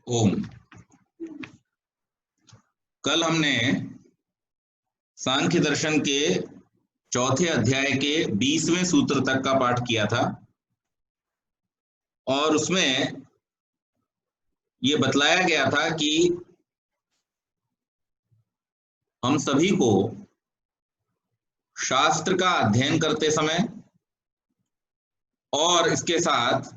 ओम। कल हमने सांख्य दर्शन के चौथे अध्याय के 20वें सूत्र तक का पाठ किया था और उसमें ये बतलाया गया था कि हम सभी को शास्त्र का अध्ययन करते समय और इसके साथ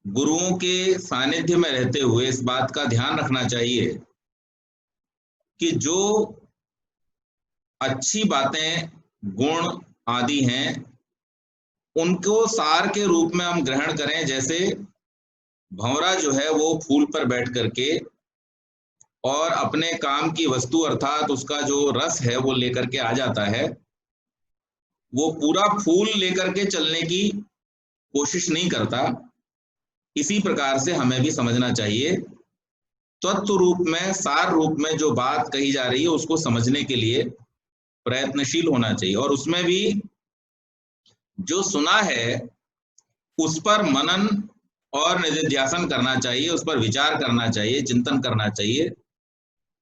गुरुओं के सानिध्य में रहते हुए इस बात का ध्यान रखना चाहिए कि जो अच्छी बातें, गुण आदि हैं उनको सार के रूप में हम ग्रहण करें। जैसे भंवरा जो है वो फूल पर बैठ करके और अपने काम की वस्तु अर्थात उसका जो रस है वो लेकर के आ जाता है, वो पूरा फूल लेकर के चलने की कोशिश नहीं करता। इसी प्रकार से हमें भी समझना चाहिए, तत्व रूप में, सार रूप में जो बात कही जा रही है उसको समझने के लिए प्रयत्नशील होना चाहिए और उसमें भी जो सुना है उस पर मनन और निधिध्यासन करना चाहिए, उस पर विचार करना चाहिए, चिंतन करना चाहिए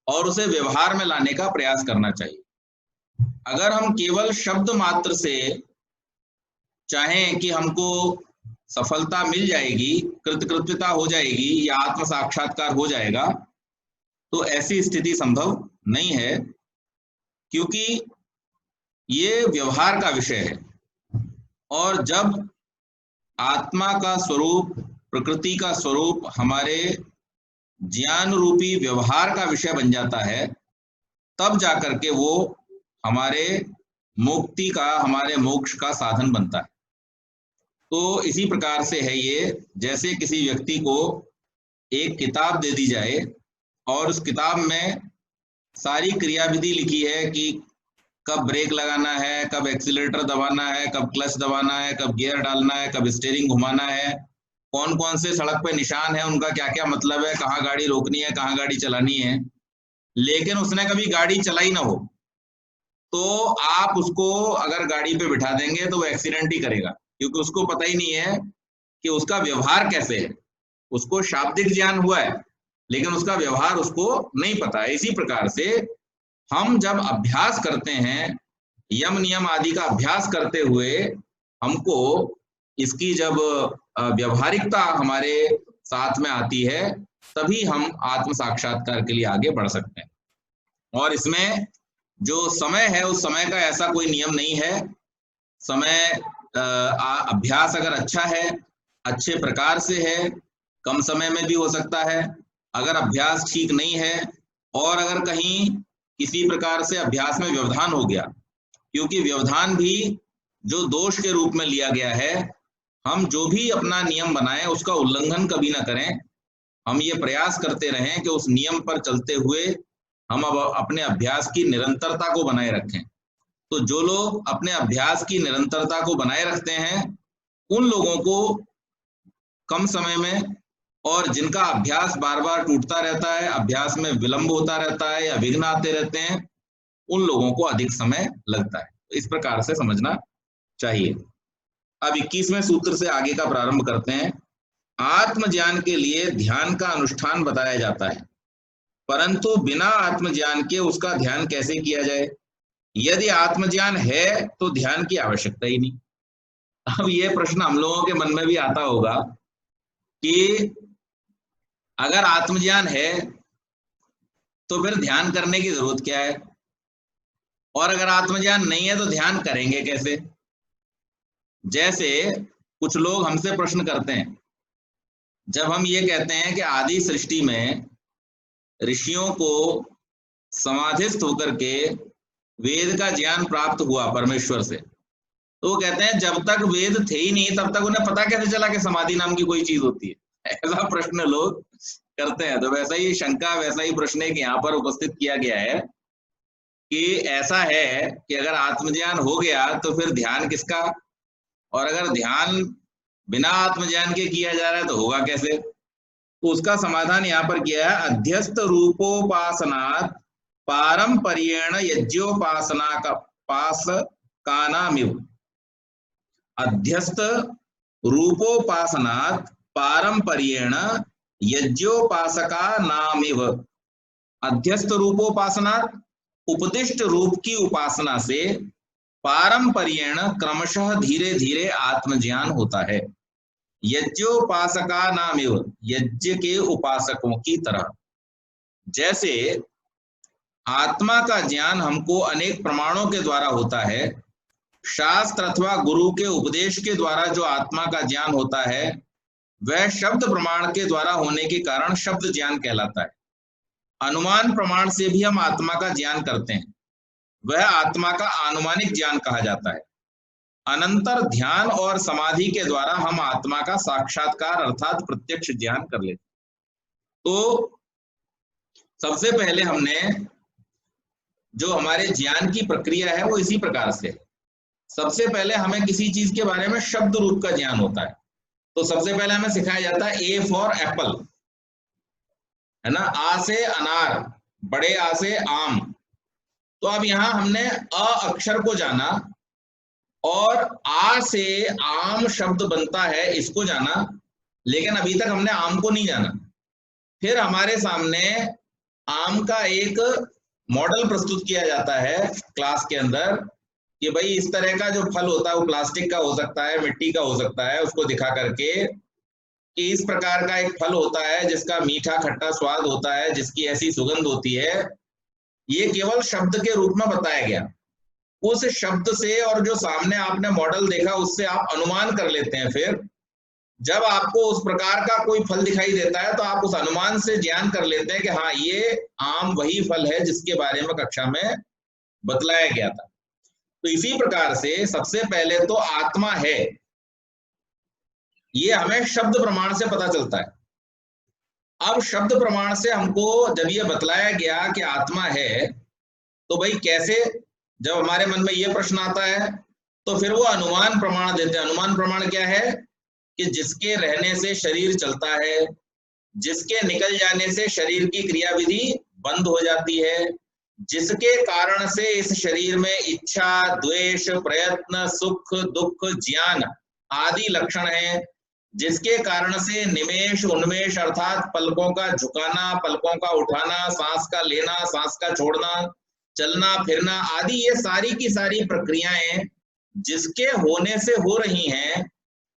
और उसे व्यवहार में लाने का प्रयास करना चाहिए। अगर हम केवल शब्द मात्र से चाहें कि हमको सफलता मिल जाएगी, कृतकृत्यता हो जाएगी या आत्म साक्षात्कार हो जाएगा, तो ऐसी स्थिति संभव नहीं है, क्योंकि ये व्यवहार का विषय है। और जब आत्मा का स्वरूप, प्रकृति का स्वरूप हमारे ज्ञान रूपी व्यवहार का विषय बन जाता है, तब जाकर के वो हमारे मुक्ति का, हमारे मोक्ष का साधन बनता है। तो इसी प्रकार से है ये, जैसे किसी व्यक्ति को एक किताब दे दी जाए और उस किताब में सारी क्रियाविधि लिखी है कि कब ब्रेक लगाना है, कब एक्सीलरेटर दबाना है, कब क्लच दबाना है, कब गियर डालना है, कब स्टीयरिंग घुमाना है, कौन कौन से सड़क पे निशान है, उनका क्या क्या मतलब है, कहाँ गाड़ी रोकनी है, कहाँ गाड़ी चलानी है, लेकिन उसने कभी गाड़ी चलाई ना हो, तो आप उसको अगर गाड़ी पे बिठा देंगे तो वो एक्सीडेंट ही करेगा, क्योंकि उसको पता ही नहीं है कि उसका व्यवहार कैसे है। उसको शाब्दिक ज्ञान हुआ है लेकिन उसका व्यवहार उसको नहीं पता है। इसी प्रकार से हम जब अभ्यास करते हैं, यम नियम आदि का अभ्यास करते हुए हमको इसकी जब व्यवहारिकता हमारे साथ में आती है, तभी हम आत्म साक्षात्कार के लिए आगे बढ़ सकते हैं। और इसमें जो समय है उस समय का ऐसा कोई नियम नहीं है। समय अभ्यास अगर अच्छा है, अच्छे प्रकार से है, कम समय में भी हो सकता है। अगर अभ्यास ठीक नहीं है और अगर कहीं किसी प्रकार से अभ्यास में व्यवधान हो गया, क्योंकि व्यवधान भी जो दोष के रूप में लिया गया है, हम जो भी अपना नियम बनाएं उसका उल्लंघन कभी ना करें। हम ये प्रयास करते रहें कि उस नियम पर चलते हुए हम अब अपने अभ्यास की निरंतरता को बनाए रखें। तो जो लोग अपने अभ्यास की निरंतरता को बनाए रखते हैं, उन लोगों को कम समय में, और जिनका अभ्यास बार बार टूटता रहता है, अभ्यास में विलंब होता रहता है या विघ्न आते रहते हैं, उन लोगों को अधिक समय लगता है। तो इस प्रकार से समझना चाहिए। अब 21वें सूत्र से आगे का प्रारंभ करते हैं। आत्मज्ञान के लिए ध्यान का अनुष्ठान बताया जाता है, परंतु बिना आत्मज्ञान के उसका ध्यान कैसे किया जाए? यदि आत्मज्ञान है तो ध्यान की आवश्यकता ही नहीं। अब ये प्रश्न हम लोगों के मन में भी आता होगा कि अगर आत्मज्ञान है तो फिर ध्यान करने की जरूरत क्या है, और अगर आत्मज्ञान नहीं है तो ध्यान करेंगे कैसे? जैसे कुछ लोग हमसे प्रश्न करते हैं, जब हम ये कहते हैं कि आदि सृष्टि में ऋषियों को समाधिस्थ होकर के वेद का ज्ञान प्राप्त हुआ परमेश्वर से, तो वो कहते हैं जब तक वेद थे ही नहीं तब तक उन्हें पता कैसे चला कि समाधि नाम की कोई चीज होती है? ऐसा प्रश्न लोग करते हैं। तो वैसा ही शंका, वैसा ही प्रश्न एक यहाँ पर उपस्थित किया गया है कि ऐसा है कि अगर आत्मज्ञान हो गया तो फिर ध्यान किसका, और अगर ध्यान बिना आत्मज्ञान के किया जा रहा है तो होगा कैसे? तो उसका समाधान यहाँ पर किया है। अध्यस्त रूपोपासनात् पारंपर्येण यज्ञोपासना का पास कानामिव। अध्यस्त रूपोपासनात् पारंपर्येण यज्ञोपासका नामिव अध्यस्त रूपोपासना उपदिष्ट रूप की उपासना से पारंपर्येण क्रमशः धीरे धीरे आत्मज्ञान होता है। यज्ञोपासका नामिव यज्ञ के उपासकों की तरह। जैसे आत्मा का ज्ञान हमको अनेक प्रमाणों के द्वारा होता है, शास्त्र अथवा गुरु के उपदेश के द्वारा जो आत्मा का ज्ञान होता है वह शब्द प्रमाण के द्वारा होने के कारण शब्द ज्ञान कहलाता है। अनुमान प्रमाण से भी हम आत्मा का ज्ञान करते हैं, वह आत्मा का आनुमानिक ज्ञान कहा जाता है। अनंतर ध्यान और समाधि के द्वारा हम आत्मा का साक्षात्कार अर्थात प्रत्यक्ष ज्ञान कर लेते। तो सबसे पहले हमने जो हमारे ज्ञान की प्रक्रिया है वो इसी प्रकार से है। सबसे पहले हमें किसी चीज के बारे में शब्द रूप का ज्ञान होता है। तो सबसे पहले हमें सिखाया जाता है ए फॉर एप्पल, है ना, आ से अनार, बड़े आ से आम। तो अब यहां हमने अ अक्षर को जाना और आ से आम शब्द बनता है इसको जाना, लेकिन अभी तक हमने आम को नहीं जाना। फिर हमारे सामने आम का एक मॉडल प्रस्तुत किया जाता है क्लास के अंदर कि भाई इस तरह का जो फल होता है वो प्लास्टिक का हो सकता है, मिट्टी का हो सकता है, उसको दिखा करके कि इस प्रकार का एक फल होता है जिसका मीठा खट्टा स्वाद होता है, जिसकी ऐसी सुगंध होती है। ये केवल शब्द के रूप में बताया गया। उस शब्द से और जो सामने आपने मॉडल देखा उससे आप अनुमान कर लेते हैं। फिर जब आपको उस प्रकार का कोई फल दिखाई देता है तो आप उस अनुमान से ज्ञान कर लेते हैं कि हाँ ये आम वही फल है जिसके बारे में कक्षा में बतलाया गया था। तो इसी प्रकार से सबसे पहले तो आत्मा है, ये हमें शब्द प्रमाण से पता चलता है। अब शब्द प्रमाण से हमको जब ये बतलाया गया कि आत्मा है तो भाई कैसे, जब हमारे मन में ये प्रश्न आता है तो फिर वो अनुमान प्रमाण देते हैं। अनुमान प्रमाण क्या है कि जिसके रहने से शरीर चलता है, जिसके निकल जाने से शरीर की क्रियाविधि बंद हो जाती है, जिसके कारण से इस शरीर में इच्छा, द्वेष, प्रयत्न, सुख, दुख, ज्ञान आदि लक्षण हैं, जिसके कारण से निमेष उन्मेष अर्थात पलकों का झुकाना, पलकों का उठाना, सांस का लेना, सांस का छोड़ना, चलना फिरना आदि ये सारी की सारी प्रक्रियाएं जिसके होने से हो रही हैं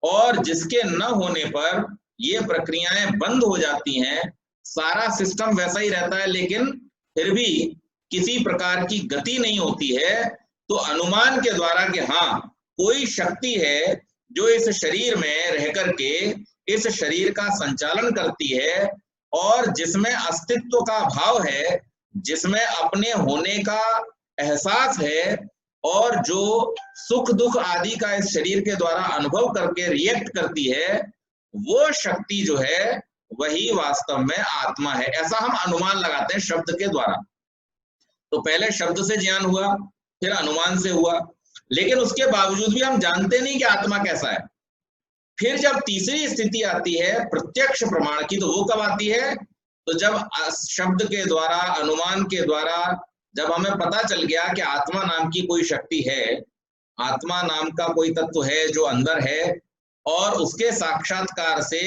और जिसके न होने पर ये प्रक्रियाएं बंद हो जाती हैं। सारा सिस्टम वैसा ही रहता है लेकिन फिर भी किसी प्रकार की गति नहीं होती है। तो अनुमान के द्वारा कि हाँ कोई शक्ति है जो इस शरीर में रह करके इस शरीर का संचालन करती है और जिसमें अस्तित्व का भाव है, जिसमें अपने होने का एहसास है और जो सुख दुख आदि का इस शरीर के द्वारा अनुभव करके रिएक्ट करती है, वो शक्ति जो है वही वास्तव में आत्मा है। ऐसा हम अनुमान लगाते हैं शब्द के द्वारा। तो पहले शब्द से ज्ञान हुआ, फिर अनुमान से हुआ, लेकिन उसके बावजूद भी हम जानते नहीं कि आत्मा कैसा है। फिर जब तीसरी स्थिति आती है प्रत्यक्ष प्रमाण की, तो वो कब आती है? तो जब शब्द के द्वारा, अनुमान के द्वारा जब हमें पता चल गया कि आत्मा नाम की कोई शक्ति है, आत्मा नाम का कोई तत्व है जो अंदर है और उसके साक्षात्कार से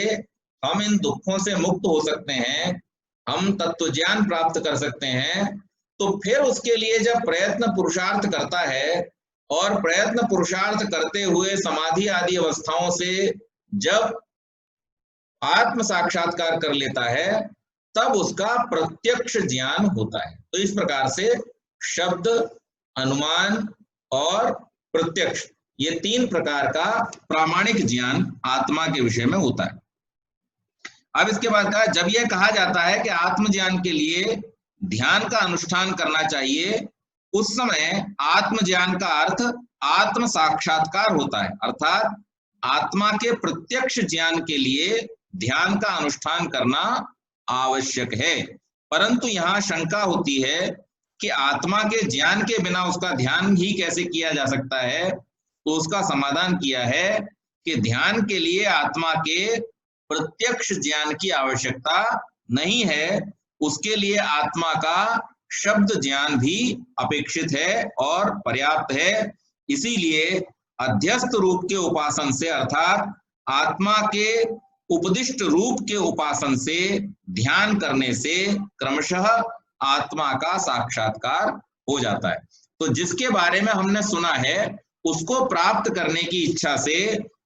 हम इन दुखों से मुक्त हो सकते हैं, हम तत्व ज्ञान प्राप्त कर सकते हैं। तो फिर उसके लिए जब प्रयत्न पुरुषार्थ करता है और प्रयत्न पुरुषार्थ करते हुए समाधि आदि अवस्थाओं से जब आत्म साक्षात्कार कर लेता है तब उसका प्रत्यक्ष ज्ञान होता है। तो इस प्रकार से शब्द, अनुमान और प्रत्यक्ष, ये तीन प्रकार का प्रामाणिक ज्ञान आत्मा के विषय में होता है। अब इसके बाद का जब यह कहा जाता है कि आत्मज्ञान के लिए ध्यान का अनुष्ठान करना चाहिए, उस समय आत्मज्ञान का अर्थ आत्म साक्षात्कार होता है, अर्थात आत्मा के प्रत्यक्ष ज्ञान के लिए ध्यान का अनुष्ठान करना आवश्यक है। परंतु यहाँ शंका होती है कि आत्मा के ज्ञान के बिना उसका ध्यान ही कैसे किया जा सकता है। तो उसका समाधान किया है कि ध्यान के लिए आत्मा के प्रत्यक्ष ज्ञान की आवश्यकता नहीं है, उसके लिए आत्मा का शब्द ज्ञान भी अपेक्षित है और पर्याप्त है। इसीलिए अध्यस्त रूप के उपासन से, अर्थात आत्मा के उपदिष्ट रूप के उपासन से, ध्यान करने से क्रमशः आत्मा का साक्षात्कार हो जाता है। तो जिसके बारे में हमने सुना है उसको प्राप्त करने की इच्छा से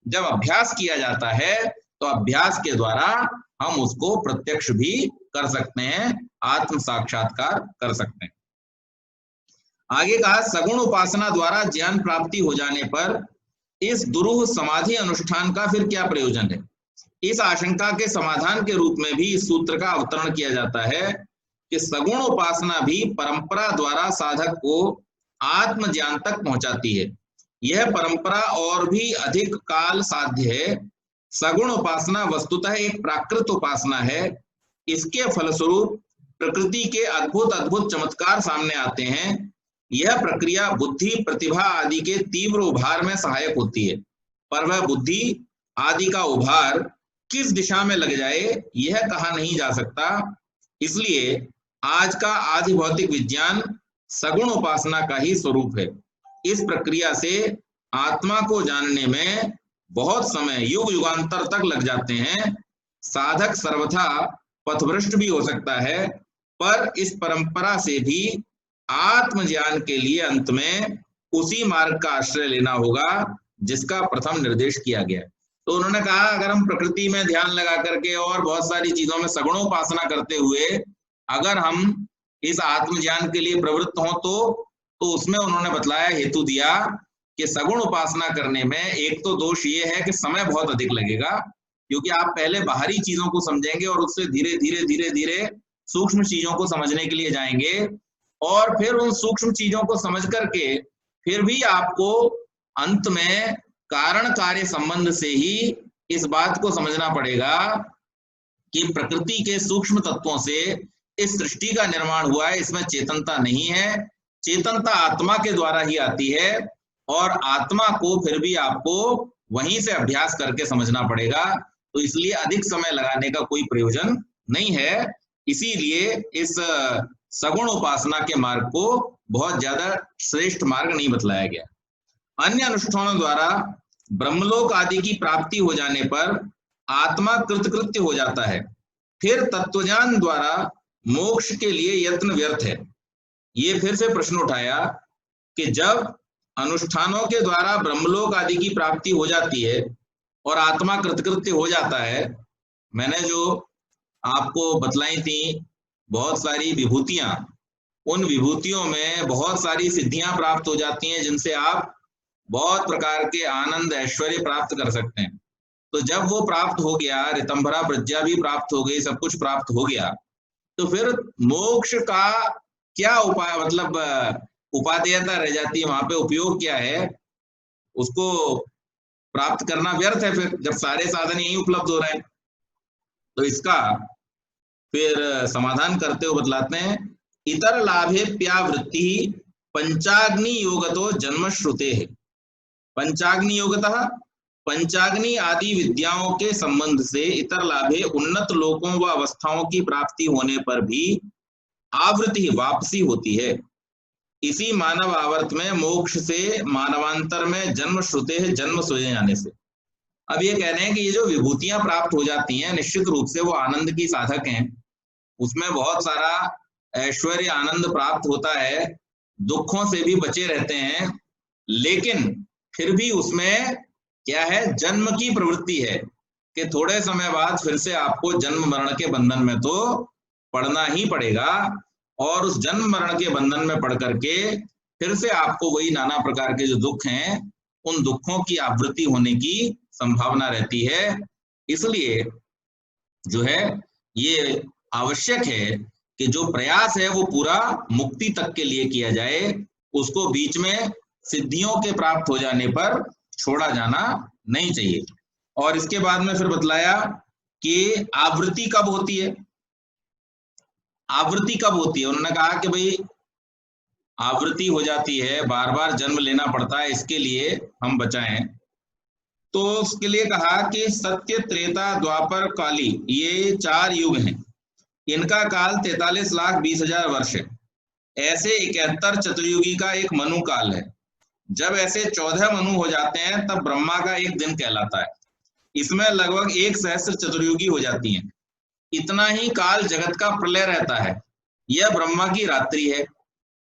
जब अभ्यास किया जाता है तो अभ्यास के द्वारा हम उसको प्रत्यक्ष भी कर सकते हैं, आत्म साक्षात्कार कर सकते हैं। आगे कहा, सगुण उपासना द्वारा ज्ञान प्राप्ति हो जाने पर इस दुरूह समाधि अनुष्ठान का फिर क्या प्रयोजन है? इस आशंका के समाधान के रूप में भी इस सूत्र का अवतरण किया जाता है कि सगुण उपासना भी परंपरा द्वारा साधक को आत्म ज्ञान तक पहुंचाती है। यह परंपरा और भी अधिक काल साध्य है। सगुण उपासना वस्तुतः एक प्राकृत उपासना है। इसके फलस्वरूप प्रकृति के अद्भुत अद्भुत चमत्कार सामने आते हैं। यह प्रक्रिया बुद्धि, प्रतिभा आदि के तीव्र उभार में सहायक होती है, पर वह बुद्धि आदि का उभार किस दिशा में लग जाए यह कहा नहीं जा सकता। इसलिए आज का आदि भौतिक विज्ञान सगुण उपासना का ही स्वरूप है। इस प्रक्रिया से आत्मा को जानने में बहुत समय, युग युगांतर तक लग जाते हैं। साधक सर्वथा पथभ्रष्ट भी हो सकता है, पर इस परंपरा से भी आत्मज्ञान के लिए अंत में उसी मार्ग का आश्रय लेना होगा जिसका प्रथम निर्देश किया गया। तो उन्होंने कहा, अगर हम प्रकृति में ध्यान लगा करके और बहुत सारी चीजों में सगुणोपासना करते हुए अगर हम इस आत्मज्ञान के लिए प्रवृत्त हों तो उसमें उन्होंने बतलाया, हेतु दिया कि सगुण उपासना करने में एक तो दोष ये है कि समय बहुत अधिक लगेगा, क्योंकि आप पहले बाहरी चीजों को समझेंगे और उससे धीरे धीरे धीरे धीरे सूक्ष्म चीजों को समझने के लिए जाएंगे, और फिर उन सूक्ष्म चीजों को समझ करके फिर भी आपको अंत में कारण कार्य संबंध से ही इस बात को समझना पड़ेगा कि प्रकृति के सूक्ष्म तत्वों से इस सृष्टि का निर्माण हुआ है, इसमें चेतनता नहीं है। चेतनता आत्मा के द्वारा ही आती है, और आत्मा को फिर भी आपको वहीं से अभ्यास करके समझना पड़ेगा। तो इसलिए अधिक समय लगाने का कोई प्रयोजन नहीं है। इसीलिए इस सगुण उपासना के मार्ग को बहुत ज्यादा श्रेष्ठ मार्ग नहीं बतलाया गया। अन्य अनुष्ठानों द्वारा ब्रह्मलोक आदि की प्राप्ति हो जाने पर आत्मा कृतकृत्य हो जाता है, फिर तत्वज्ञान द्वारा मोक्ष के लिए यत्न व्यर्थ है। ये फिर से प्रश्न उठाया कि जब अनुष्ठानों के द्वारा ब्रह्मलोक आदि की प्राप्ति हो जाती है और आत्मा कृतकृत्य हो जाता है, मैंने जो आपको बतलाई थी बहुत सारी विभूतियां, उन विभूतियों में बहुत सारी सिद्धियां प्राप्त हो जाती हैं जिनसे आप बहुत प्रकार के आनंद ऐश्वर्य प्राप्त कर सकते हैं। तो जब वो प्राप्त हो गया, ऋतंभरा प्रज्ञा भी प्राप्त हो गई, सब कुछ प्राप्त हो गया, तो फिर मोक्ष का क्या उपाय, मतलब उपादेयता रह जाती है, वहां पे उपयोग क्या है? उसको प्राप्त करना व्यर्थ है फिर, जब सारे साधन यही उपलब्ध हो रहे हैं। तो इसका फिर समाधान करते हुए बतलाते हैं, इतर लाभे प्यावृत्ति पंचाग्नि योगतो जन्म श्रुते है। पंचाग्नि योगतः, पंचाग्नि आदि विद्याओं के संबंध से इतर लाभे उन्नत लोकों व अवस्थाओं की प्राप्ति होने पर भी आवृत्ति वापसी होती है। इसी मानव आवर्त में मोक्ष से मानवांतर में जन्म श्रुते है, जन्म सोए जाने से। अब ये कह रहे हैं कि ये जो विभूतियां प्राप्त हो जाती हैं निश्चित रूप से वो आनंद की साधक हैं, उसमें बहुत सारा ऐश्वर्य आनंद प्राप्त होता है, दुखों से भी बचे रहते हैं, लेकिन फिर भी उसमें क्या है, जन्म की प्रवृत्ति है कि थोड़े समय बाद फिर से आपको जन्म मरण के बंधन में तो पड़ना ही पड़ेगा, और उस जन्म मरण के बंधन में पड़ करके फिर से आपको वही नाना प्रकार के जो दुख हैं उन दुखों की आवृत्ति होने की संभावना रहती है। इसलिए जो है ये आवश्यक है कि जो प्रयास है वो पूरा मुक्ति तक के लिए किया जाए, उसको बीच में सिद्धियों के प्राप्त हो जाने पर छोड़ा जाना नहीं चाहिए। और इसके बाद में फिर बतलाया कि आवृत्ति कब होती है। आवृत्ति कब होती है? उन्होंने कहा कि भाई आवृत्ति हो जाती है, बार बार जन्म लेना पड़ता है, इसके लिए हम बचाएं। तो उसके लिए कहा कि सत्य, त्रेता, द्वापर, काली, ये 4 युग हैं, इनका काल 43,20,000 वर्ष है। ऐसे 71 चतुर्युगी का एक मनु काल है। जब ऐसे 14 मनु हो जाते हैं तब ब्रह्मा का एक दिन कहलाता है। इसमें लगभग 1 सहस्त्र चतुर्युगी हो जाती हैं। इतना ही काल जगत का प्रलय रहता है, यह ब्रह्मा की रात्रि है।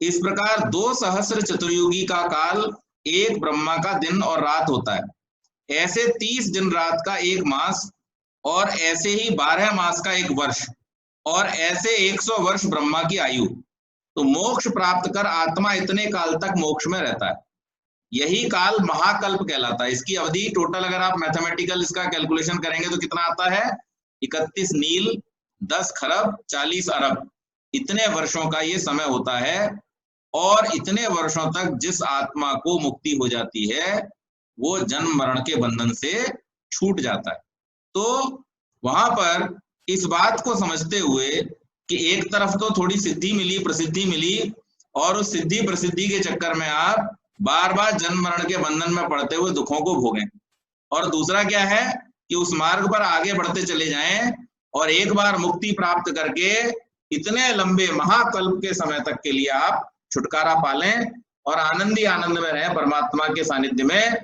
इस प्रकार 2 सहस्त्र चतुर्युगी का काल एक ब्रह्मा का दिन और रात होता है। ऐसे 30 दिन रात का एक मास, और ऐसे ही 12 मास का एक वर्ष, और ऐसे 100 वर्ष ब्रह्मा की आयु। तो मोक्ष प्राप्त कर आत्मा इतने काल तक मोक्ष में रहता है। यही काल महाकल्प कहलाता है। इसकी अवधि टोटल अगर आप मैथमेटिकल इसका कैलकुलेशन करेंगे तो कितना आता है? 31 नील, 10 खरब, 40 अरब, इतने वर्षों का ये समय होता है। और इतने वर्षों तक जिस आत्मा को मुक्ति हो जाती है वो जन्म मरण के बंधन से छूट जाता है। तो वहां पर इस बात को समझते हुए कि एक तरफ तो थोड़ी सिद्धि मिली, प्रसिद्धि मिली, और उस सिद्धि प्रसिद्धि के चक्कर में आप बार बार जन्म मरण के बंधन में पड़ते हुए दुखों को भोगें, और दूसरा क्या है कि उस मार्ग पर आगे बढ़ते चले जाएं और एक बार मुक्ति प्राप्त करके इतने लंबे महाकल्प के समय तक के लिए आप छुटकारा पालें और आनंद में रहें परमात्मा के सानिध्य में।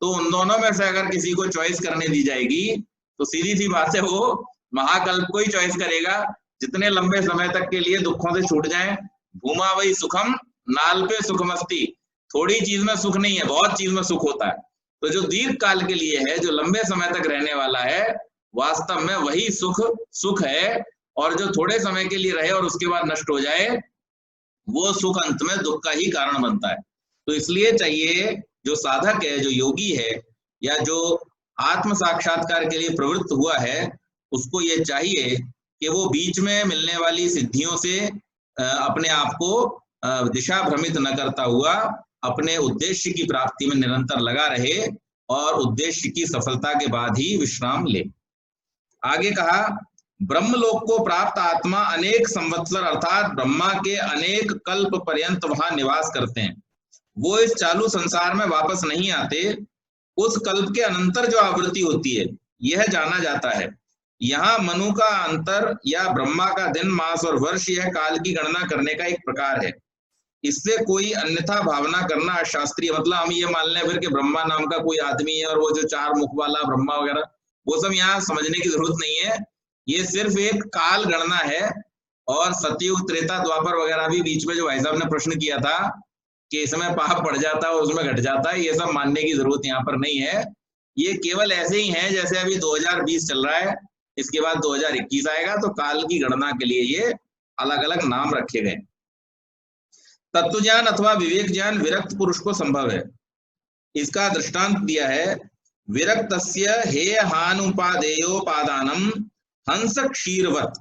तो उन दोनों में से अगर किसी को चॉइस करने दी जाएगी तो सीधी सी बात है वो महाकल्प को ही चॉइस करेगा, जितने लंबे समय तक के लिए दुखों से छूट जाएं। भूमा वही सुखम नाल पे सुखमस्ती, थोड़ी चीज में सुख नहीं है, बहुत चीज में सुख होता है। तो जो दीर्घ काल के लिए है, जो लंबे समय तक रहने वाला है, वास्तव में वही सुख है। और जो थोड़े समय के लिए रहे और उसके बाद नष्ट हो जाए, वो सुख अंत में दुख का ही कारण बनता है। तो इसलिए चाहिए जो साधक है, जो योगी है, या जो आत्म साक्षात्कार के लिए प्रवृत्त हुआ है, उसको ये चाहिए कि वो बीच में मिलने वाली सिद्धियों से अपने आप को दिशा भ्रमित न करता हुआ अपने उद्देश्य की प्राप्ति में निरंतर लगा रहे और उद्देश्य की सफलता के बाद ही विश्राम ले। आगे कहा, ब्रह्मलोक को प्राप्त आत्मा अनेक संवत्सर अर्थात ब्रह्मा के अनेक कल्प पर्यंत वहां निवास करते हैं। वो इस चालू संसार में वापस नहीं आते। उस कल्प के अनंतर जो आवृत्ति होती है, यह जाना जाता है। यहाँ मनु का अंतर या ब्रह्मा का दिन, मास और वर्ष, यह काल की गणना करने का एक प्रकार है। इससे कोई अन्यथा भावना करना अशास्त्रीय। मतलब हम ये मान लें फिर कि ब्रह्मा नाम का कोई आदमी है और वो जो 4 मुख वाला ब्रह्मा वगैरह, वो सब यहाँ समझने की जरूरत नहीं है। ये सिर्फ एक काल गणना है। और सतयुग, त्रेता, द्वापर वगैरह भी बीच में जो भाई साहब ने प्रश्न किया था कि इसमें पाप बढ़ जाता है और उसमें घट जाता है, ये सब मानने की जरूरत यहाँ पर नहीं है। ये केवल ऐसे ही है जैसे अभी 2020 चल रहा है, इसके बाद 2021 आएगा, तो काल की गणना के लिए ये अलग अलग नाम रखे गए। तत्व ज्ञान अथवा विवेक ज्ञान विरक्त पुरुष को संभव है। इसका दृष्टांत दिया है, विरक्तस्य हेयहानुपादेयोपादानम हंस क्षीरवत।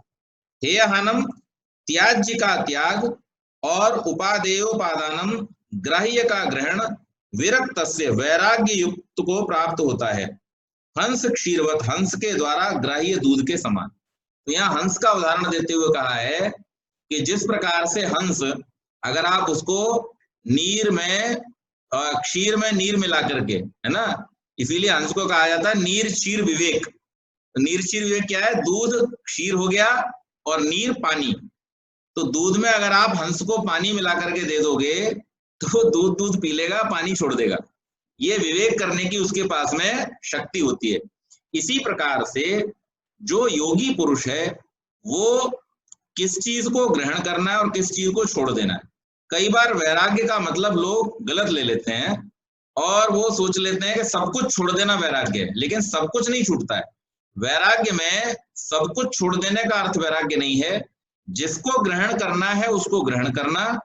हेयहानम त्याज्य का त्याग और उपादेयोपादानम ग्राह्य का ग्रहण विरक्तस्य वैराग्य युक्त को प्राप्त होता है। हंस क्षीरवत, हंस के द्वारा ग्राह्य दूध के समान। तो यहाँ हंस का उदाहरण देते हुए कहा है कि जिस प्रकार से हंस, अगर आप उसको नीर में, क्षीर में नीर मिला करके, है ना, इसीलिए हंस को कहा जाता है नीर क्षीर विवेक। तो नीर क्षीर विवेक क्या है? दूध क्षीर हो गया और नीर पानी। तो दूध में अगर आप हंस को पानी मिला करके दे दोगे तो दूध पी लेगा, पानी छोड़ देगा। ये विवेक करने की उसके पास में शक्ति होती है। इसी प्रकार से जो योगी पुरुष है वो किस चीज को ग्रहण करना है और किस चीज को छोड़ देना है। कई बार वैराग्य का मतलब लोग गलत ले लेते हैं और वो सोच लेते हैं कि सब कुछ छोड़ देना वैराग्य है, लेकिन सब कुछ नहीं छूटता है। वैराग्य में सब कुछ छोड़ देने का अर्थ वैराग्य नहीं है। जिसको ग्रहण करना है उसको ग्रहण करना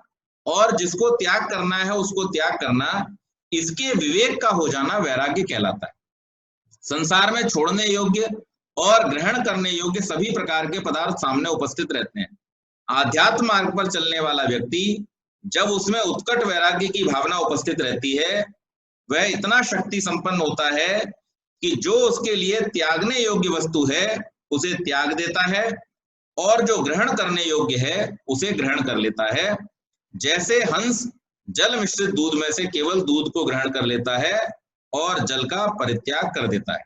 और जिसको त्याग करना है उसको त्याग करना, इसके विवेक का हो जाना वैराग्य कहलाता है। संसार में छोड़ने योग्य और ग्रहण करने योग्य सभी प्रकार के पदार्थ सामने उपस्थित रहते हैं। आध्यात्म मार्ग पर चलने वाला व्यक्ति जब उसमें उत्कट वैराग्य की भावना उपस्थित रहती है, वह इतना शक्ति संपन्न होता है कि जो उसके लिए त्यागने योग्य वस्तु है उसे त्याग देता है और जो ग्रहण करने योग्य है उसे ग्रहण कर लेता है। जैसे हंस जल मिश्रित दूध में से केवल दूध को ग्रहण कर लेता है और जल का परित्याग कर देता है।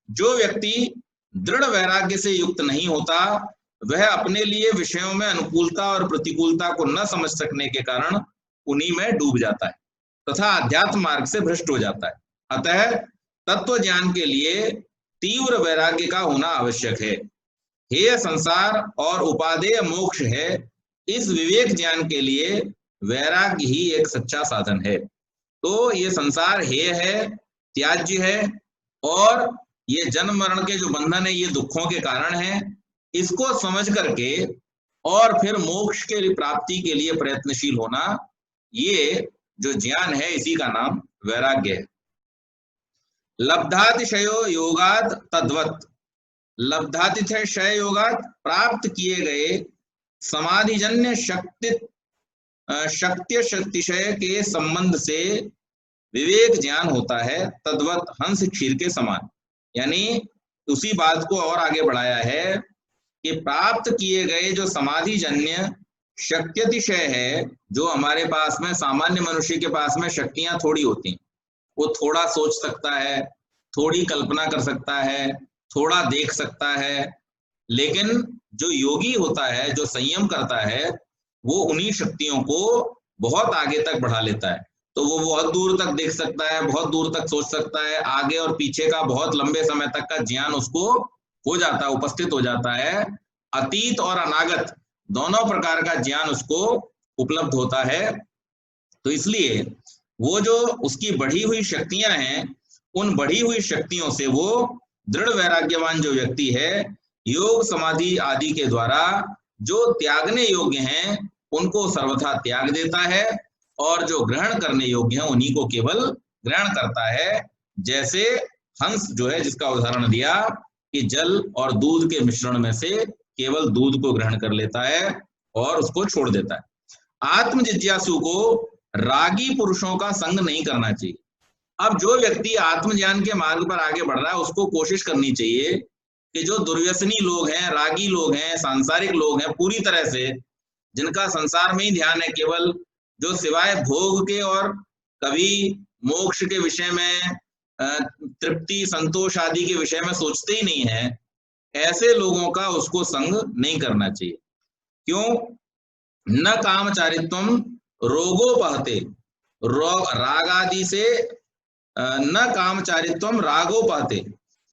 जो व्यक्ति दृढ़ वैराग्य से युक्त नहीं होता, वह अपने लिए विषयों में अनुकूलता और प्रतिकूलता को न समझ सकने के कारण उन्हीं में डूब जाता है तथा अध्यात्म मार्ग से भ्रष्ट हो जाता है। अतः तत्व ज्ञान के लिए तीव्र वैराग्य का होना आवश्यक है। हेय संसार और उपादेय मोक्ष है, इस विवेक ज्ञान के लिए वैराग्य ही एक सच्चा साधन है। तो ये संसार हेय है, त्याज्य है, और ये जन्म मरण के जो बंधन है ये दुखों के कारण है। इसको समझ करके और फिर मोक्ष के प्राप्ति के लिए प्रयत्नशील होना, ये जो ज्ञान है इसी का नाम वैराग्य है। लब्धातिशयो योगात तद्वत्, लब्धातिशय योगात प्राप्त किए गए समाधिजन्य शक्तिशय के संबंध से विवेक ज्ञान होता है, तद्वत हंस क्षीर के समान। यानी उसी बात को और आगे बढ़ाया है कि प्राप्त किए गए जो समाधिजन्य शक्त्यतिशय है, जो हमारे पास में सामान्य मनुष्य के पास में शक्तियां थोड़ी होती हैं, वो थोड़ा सोच सकता है, थोड़ी कल्पना कर सकता है, थोड़ा देख सकता है, लेकिन जो योगी होता है, जो संयम करता है, वो उन्हीं शक्तियों को बहुत आगे तक बढ़ा लेता है। तो वो बहुत दूर तक देख सकता है, बहुत दूर तक सोच सकता है, आगे और पीछे का बहुत लंबे समय तक का ज्ञान उसको हो जाता है, उपस्थित हो जाता है। अतीत और अनागत दोनों प्रकार का ज्ञान उसको उपलब्ध होता है। तो इसलिए वो जो उसकी बढ़ी हुई शक्तियां हैं, उन बढ़ी हुई शक्तियों से वो दृढ़ वैराग्यवान जो व्यक्ति है, योग समाधि आदि के द्वारा जो त्यागने योग्य हैं उनको सर्वथा त्याग देता है, और जो ग्रहण करने योग्य हैं उन्हीं को केवल ग्रहण करता है। जैसे हंस जो है, जिसका उदाहरण दिया कि जल और दूध के मिश्रण में से केवल दूध को ग्रहण कर लेता है और उसको छोड़ देता है। आत्म जिज्ञासु को रागी पुरुषों का संग नहीं करना चाहिए। अब जो व्यक्ति आत्मज्ञान के मार्ग पर आगे बढ़ रहा है, उसको कोशिश करनी चाहिए कि जो दुर्व्यसनी लोग हैं, रागी लोग हैं, सांसारिक लोग हैं, पूरी तरह से जिनका संसार में ही ध्यान है, केवल जो सिवाय भोग के और कभी मोक्ष के विषय में, तृप्ति संतोष आदि के विषय में सोचते ही नहीं है, ऐसे लोगों का उसको संग नहीं करना चाहिए। क्यों? न कामचारित्वम रोगोपहते, राग आदि से न कामचारित्वम रागोपहते,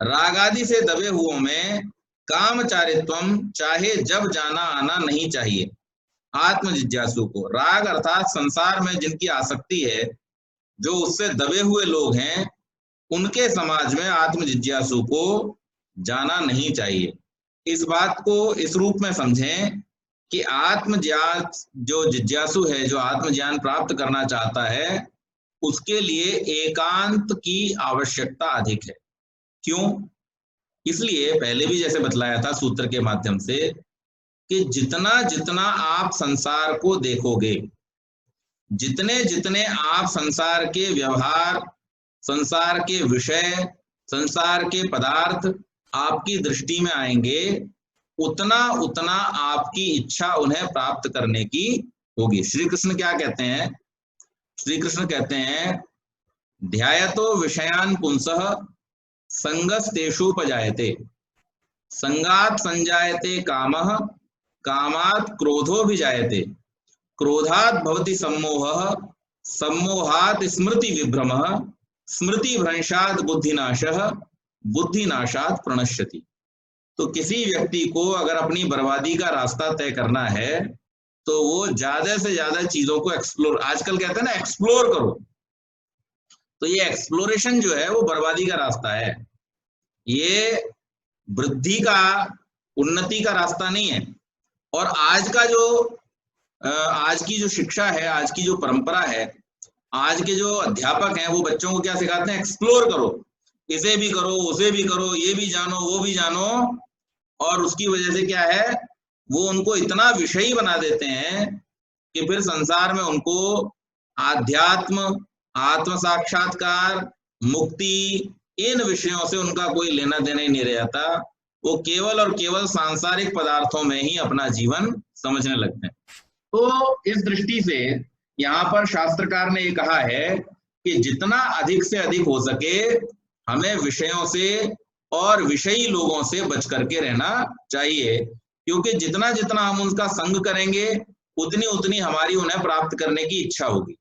राग आदि से दबे हुओं में कामचारित्वम चाहे जब जाना आना नहीं चाहिए। आत्म जिज्ञासु को, राग अर्थात संसार में जिनकी आसक्ति है, जो उससे दबे हुए लोग हैं, उनके समाज में आत्म जिज्ञासु को जाना नहीं चाहिए। इस बात को इस रूप में समझें कि आत्मज्ञान जो जिज्ञासु है, जो आत्मज्ञान प्राप्त करना चाहता है, उसके लिए एकांत की आवश्यकता अधिक है। क्यों? इसलिए पहले भी जैसे बतलाया था सूत्र के माध्यम से कि जितना जितना आप संसार को देखोगे, जितने जितने आप संसार के व्यवहार, संसार के विषय, संसार के पदार्थ आपकी दृष्टि में आएंगे, उतना उतना आपकी इच्छा उन्हें प्राप्त करने की होगी। श्री कृष्ण क्या कहते हैं? श्री कृष्ण कहते हैं, ध्यायतो विषयान पुंसः संगस्तेषुपजायते, संगात संजायते कामः, कामात् क्रोधो विजायते, क्रोधात् भवति सम्मोहः, सम्मोहात् स्मृति विभ्रमः, स्मृति भ्रंशात् बुद्धिनाशः, बुद्धिनाशात् प्रणश्यति। तो किसी व्यक्ति को अगर अपनी बर्बादी का रास्ता तय करना है, तो वो ज्यादा से ज्यादा चीजों को एक्सप्लोर, आजकल कहते हैं ना एक्सप्लोर करो, तो ये एक्सप्लोरेशन जो है वो बर्बादी का रास्ता है। ये वृद्धि का, उन्नति का रास्ता नहीं है। और आज का जो आज की जो शिक्षा है, आज की जो परंपरा है, आज के जो अध्यापक हैं, वो बच्चों को क्या सिखाते हैं? एक्सप्लोर करो, इसे भी करो, उसे भी करो, ये भी जानो, वो भी जानो। और उसकी वजह से क्या है, वो उनको इतना विषयी बना देते हैं कि फिर संसार में उनको आध्यात्म, आत्म साक्षात्कार, मुक्ति, इन विषयों से उनका कोई लेना देना ही नहीं रहता। वो केवल और केवल सांसारिक पदार्थों में ही अपना जीवन समझने लगते हैं। तो इस दृष्टि से यहाँ पर शास्त्रकार ने ये कहा है कि जितना अधिक से अधिक हो सके हमें विषयों से और विषयी लोगों से बच करके रहना चाहिए, क्योंकि जितना जितना हम उनका संग करेंगे, उतनी उतनी हमारी उन्हें प्राप्त करने की इच्छा होगी।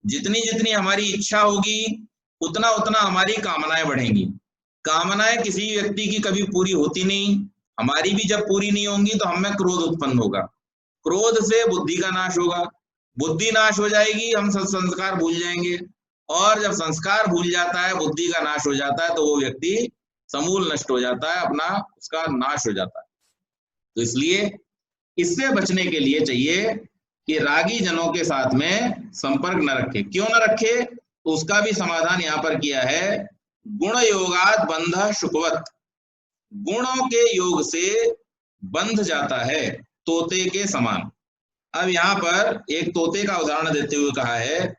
जितनी जितनी हमारी इच्छा होगी, उतना उतना हमारी कामनाएं बढ़ेंगी। कामनाएं किसी व्यक्ति की कभी पूरी होती नहीं, हमारी भी जब पूरी नहीं होंगी तो हम में क्रोध उत्पन्न होगा, क्रोध से बुद्धि का नाश होगा, बुद्धि नाश हो जाएगी, हम संस्कार भूल जाएंगे, और जब संस्कार भूल जाता है, बुद्धि का नाश हो जाता है, तो वो व्यक्ति समूल नष्ट हो जाता है, अपना उसका नाश हो जाता है। तो इसलिए इससे बचने के लिए चाहिए कि रागी जनों के साथ में संपर्क न रखे। क्यों न रखे, तो उसका भी समाधान यहाँ पर किया है, गुण योगात बंध शुकवत, गुणों के योग से बंध जाता है तोते के समान। अब यहाँ पर एक तोते का उदाहरण देते हुए कहा है,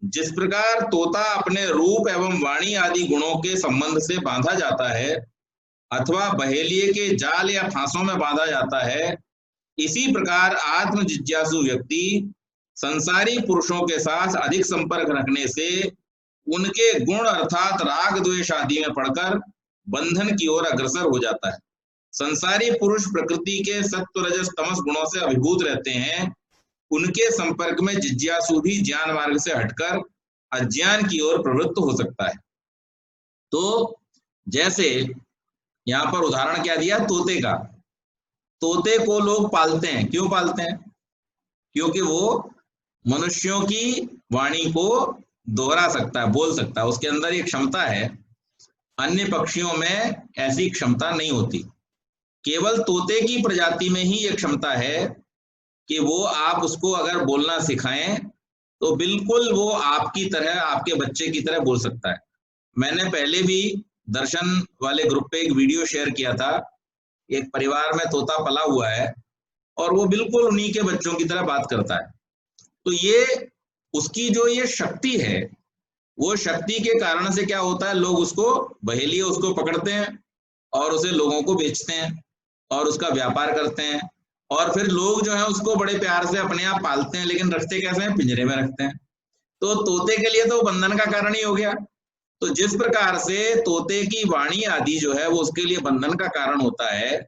जिस प्रकार तोता अपने रूप एवं वाणी आदि गुणों के संबंध से बांधा जाता है अथवा बहेलिए के जाल या फांसों में बांधा जाता है, इसी प्रकार आत्म जिज्ञासु व्यक्ति संसारी पुरुषों के साथ अधिक संपर्क रखने से उनके गुण अर्थात राग द्वेष आदि में पड़कर बंधन की ओर अग्रसर हो जाता है। संसारी पुरुष प्रकृति के सत्व रजस तमस गुणों से अभिभूत रहते हैं, उनके संपर्क में जिज्ञासु भी ज्ञान मार्ग से हटकर अज्ञान की ओर प्रवृत्त हो सकता है। तो जैसे यहाँ पर उदाहरण क्या दिया, तोते का। तोते को लोग पालते हैं, क्यों पालते हैं? क्योंकि वो मनुष्यों की वाणी को दोहरा सकता है, बोल सकता है, उसके अंदर एक क्षमता है, अन्य पक्षियों में ऐसी क्षमता नहीं होती। केवल तोते की प्रजाति में ही ये क्षमता है कि वो आप उसको अगर बोलना सिखाएं तो बिल्कुल वो आपकी तरह, आपके बच्चे की तरह बोल सकता है। मैंने पहले भी दर्शन वाले ग्रुप पे एक वीडियो शेयर किया था, एक परिवार में तोता पला हुआ है और वो बिल्कुल उन्हीं के बच्चों की तरह बात करता है। तो ये उसकी जो ये शक्ति है, वो शक्ति के कारण से क्या होता है, लोग उसको बहेलिए उसको पकड़ते हैं और उसे लोगों को बेचते हैं और उसका व्यापार करते हैं, और फिर लोग जो है उसको बड़े प्यार से अपने आप पालते हैं, लेकिन रखते कैसे हैं, पिंजरे में रखते हैं। तो तोते के लिए तो बंधन का कारण ही हो गया। तो जिस प्रकार से तोते की वाणी आदि जो है वो उसके लिए बंधन का कारण होता है,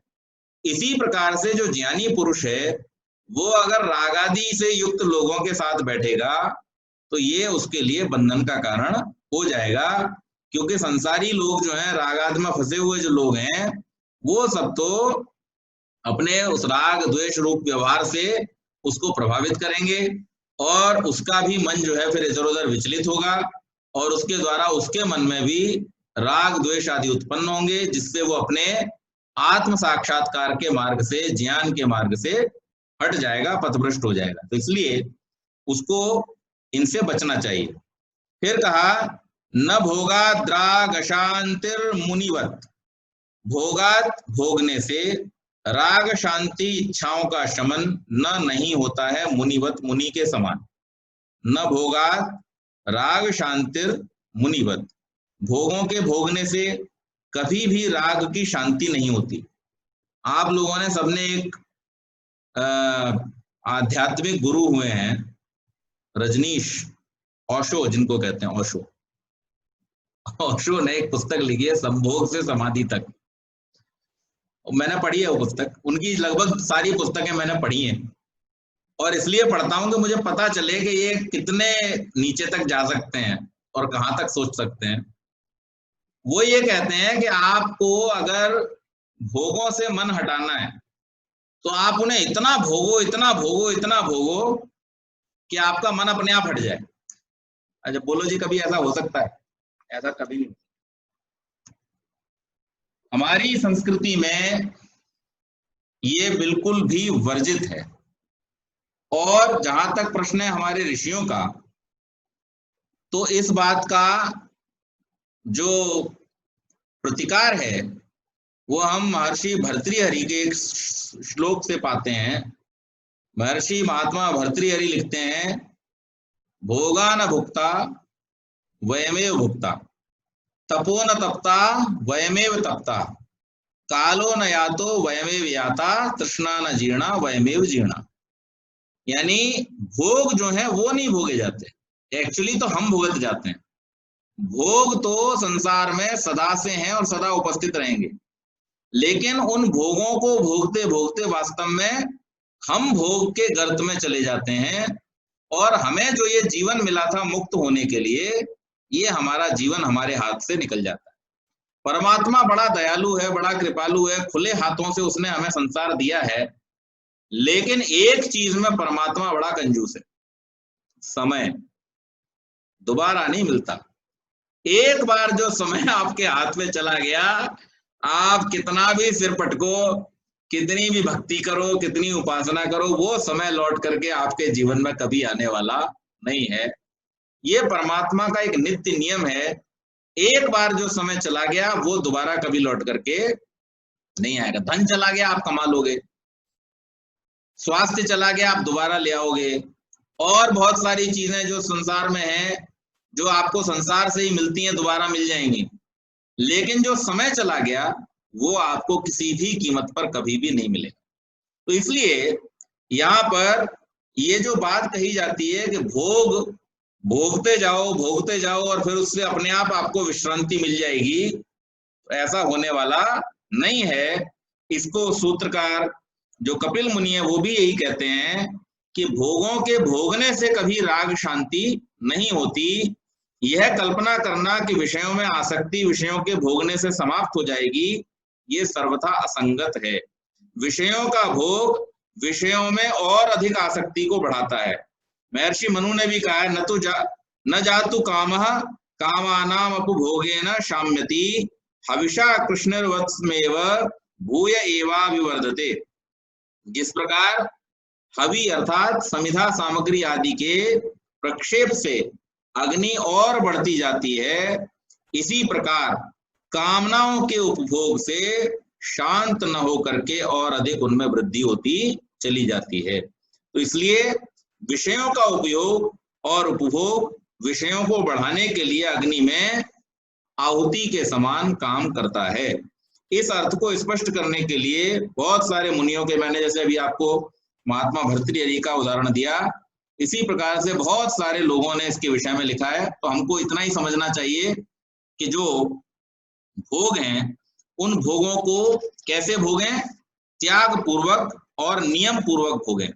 इसी प्रकार से जो ज्ञानी पुरुष है वो अगर राग आदि से युक्त लोगों के साथ बैठेगा तो ये उसके लिए बंधन का कारण हो जाएगा। क्योंकि संसारी लोग जो हैं, राग आदि में फंसे हुए जो लोग हैं, वो सब तो अपने उस राग द्वेष रूप व्यवहार से उसको प्रभावित करेंगे और उसका भी मन जो है फिर इधर उधर विचलित होगा और उसके द्वारा उसके मन में भी राग द्वेष आदि उत्पन्न होंगे, जिससे वो अपने आत्म साक्षात्कार के मार्ग से, ज्ञान के मार्ग से हट जाएगा, पथभ्रष्ट हो जाएगा। तो इसलिए उसको इनसे बचना चाहिए। फिर कहा, न भोगाद्राग अशांतिर मुनिवत, भोगात भोगने से राग शांति इच्छाओं का शमन न नहीं होता है मुनिवत, मुनि के समान। न भोगात राग शांतिर मुनिवत, भोगों के भोगने से कभी भी राग की शांति नहीं होती। आप लोगों ने सबने एक आध्यात्मिक गुरु हुए हैं, रजनीश ओशो जिनको कहते हैं, ओशो। ओशो ने एक पुस्तक लिखी है, संभोग से समाधि तक। मैंने पढ़ी है वो पुस्तक, उनकी लगभग सारी पुस्तकें मैंने पढ़ी हैं और इसलिए पढ़ता हूं कि मुझे पता चले कि ये कितने नीचे तक जा सकते हैं और कहां तक सोच सकते हैं। वो ये कहते हैं कि आपको अगर भोगों से मन हटाना है तो आप उन्हें इतना भोगो, इतना भोगो, इतना भोगो कि आपका मन अपने आप हट जाए। अच्छा बोलो जी, कभी ऐसा हो सकता है? ऐसा कभी नहीं। हमारी संस्कृति में ये बिल्कुल भी वर्जित है। और जहां तक प्रश्न है हमारे ऋषियों का, तो इस बात का जो प्रतिकार है वो हम महर्षि भर्तृहरि के एक श्लोक से पाते हैं। महर्षि महात्मा भर्तृहरि लिखते हैं, भोगा न भुक्ता वयमेव भुक्ता, तपो न तपता वयमेव तपता, कालो न यातो वयमेव याता, तृष्णा न जीर्णा वयमेव जीर्णा। यानी भोग जो है वो नहीं भोगे जाते, एक्चुअली तो हम भुगत जाते हैं। भोग तो संसार में सदा से हैं और सदा उपस्थित रहेंगे, लेकिन उन भोगों को भोगते भोगते वास्तव में हम भोग के गर्त में चले जाते हैं और हमें जो ये जीवन मिला था मुक्त होने के लिए, ये हमारा जीवन हमारे हाथ से निकल जाता है। परमात्मा बड़ा दयालु है, बड़ा कृपालु है, खुले हाथों से उसने हमें संसार दिया है, लेकिन एक चीज में परमात्मा बड़ा कंजूस है, समय दोबारा नहीं मिलता। एक बार जो समय आपके हाथ में चला गया, आप कितना भी सिर पटको, कितनी भी भक्ति करो, कितनी उपासना करो, वो समय लौट करके आपके जीवन में कभी आने वाला नहीं है। ये परमात्मा का एक नित्य नियम है, एक बार जो समय चला गया वो दोबारा कभी लौट करके नहीं आएगा। धन चला गया आप कमा लोगे, स्वास्थ्य चला गया आप दोबारा ले आओगे, और बहुत सारी चीजें जो संसार में हैं, जो आपको संसार से ही मिलती हैं, दोबारा मिल जाएंगी, लेकिन जो समय चला गया वो आपको किसी भी कीमत पर कभी भी नहीं मिलेगा। तो इसलिए यहाँ पर ये जो बात कही जाती है कि भोगते जाओ और फिर उससे अपने आप आपको विश्रांति मिल जाएगी, तो ऐसा होने वाला नहीं है। इसको सूत्रकार जो कपिल मुनि है वो भी यही कहते हैं कि भोगों के भोगने से कभी राग शांति नहीं होती। यह कल्पना करना कि विषयों में आसक्ति विषयों के भोगने से समाप्त हो जाएगी, ये सर्वथा असंगत है। विषयों का भोग विषयों में और अधिक आसक्ति को बढ़ाता है। महर्षि मनु ने भी कहा है, न जातु कामः कामानाम उपभोगेन शाम्यति, हविषा कृष्णर्वत्समेव भूय एवा विवर्धते। जिस प्रकार हवि अर्थात समिधा सामग्री आदि के प्रक्षेप से अग्नि और बढ़ती जाती है, इसी प्रकार कामनाओं के उपभोग से शांत न हो करके और अधिक उनमें वृद्धि होती चली जाती है। तो इसलिए विषयों का उपयोग और उपभोग विषयों को बढ़ाने के लिए अग्नि में आहुति के समान काम करता है। इस अर्थ को स्पष्ट करने के लिए बहुत सारे मुनियों के, मैंने जैसे अभी आपको महात्मा भर्तृहरि का उदाहरण दिया, इसी प्रकार से बहुत सारे लोगों ने इसके विषय में लिखा है। तो हमको इतना ही समझना चाहिए कि जो भोग हैं उन भोगों को कैसे भोगें, त्याग पूर्वक और नियम पूर्वक भोगें।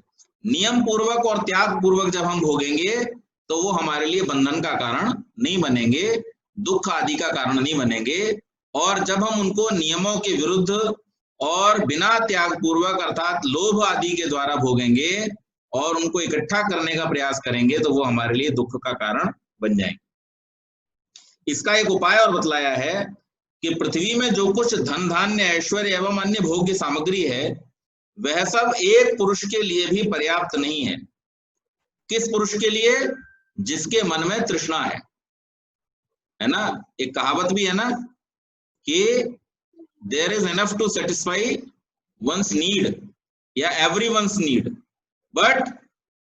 नियम पूर्वक और त्याग पूर्वक जब हम भोगेंगे तो वो हमारे लिए बंधन का कारण नहीं बनेंगे, दुख आदि का कारण नहीं बनेंगे। और जब हम उनको नियमों के विरुद्ध और बिना त्याग पूर्वक अर्थात लोभ आदि के द्वारा भोगेंगे और उनको इकट्ठा करने का प्रयास करेंगे तो वो हमारे लिए दुख का कारण बन जाएंगे। इसका एक उपाय और बतलाया है कि पृथ्वी में जो कुछ धन धान्य ऐश्वर्य एवं अन्य भोग्य सामग्री है वह सब एक पुरुष के लिए भी पर्याप्त नहीं है। किस पुरुष के लिए? जिसके मन में तृष्णा है ना। एक कहावत भी है ना कि there is enough to satisfy one's need या everyone's need, but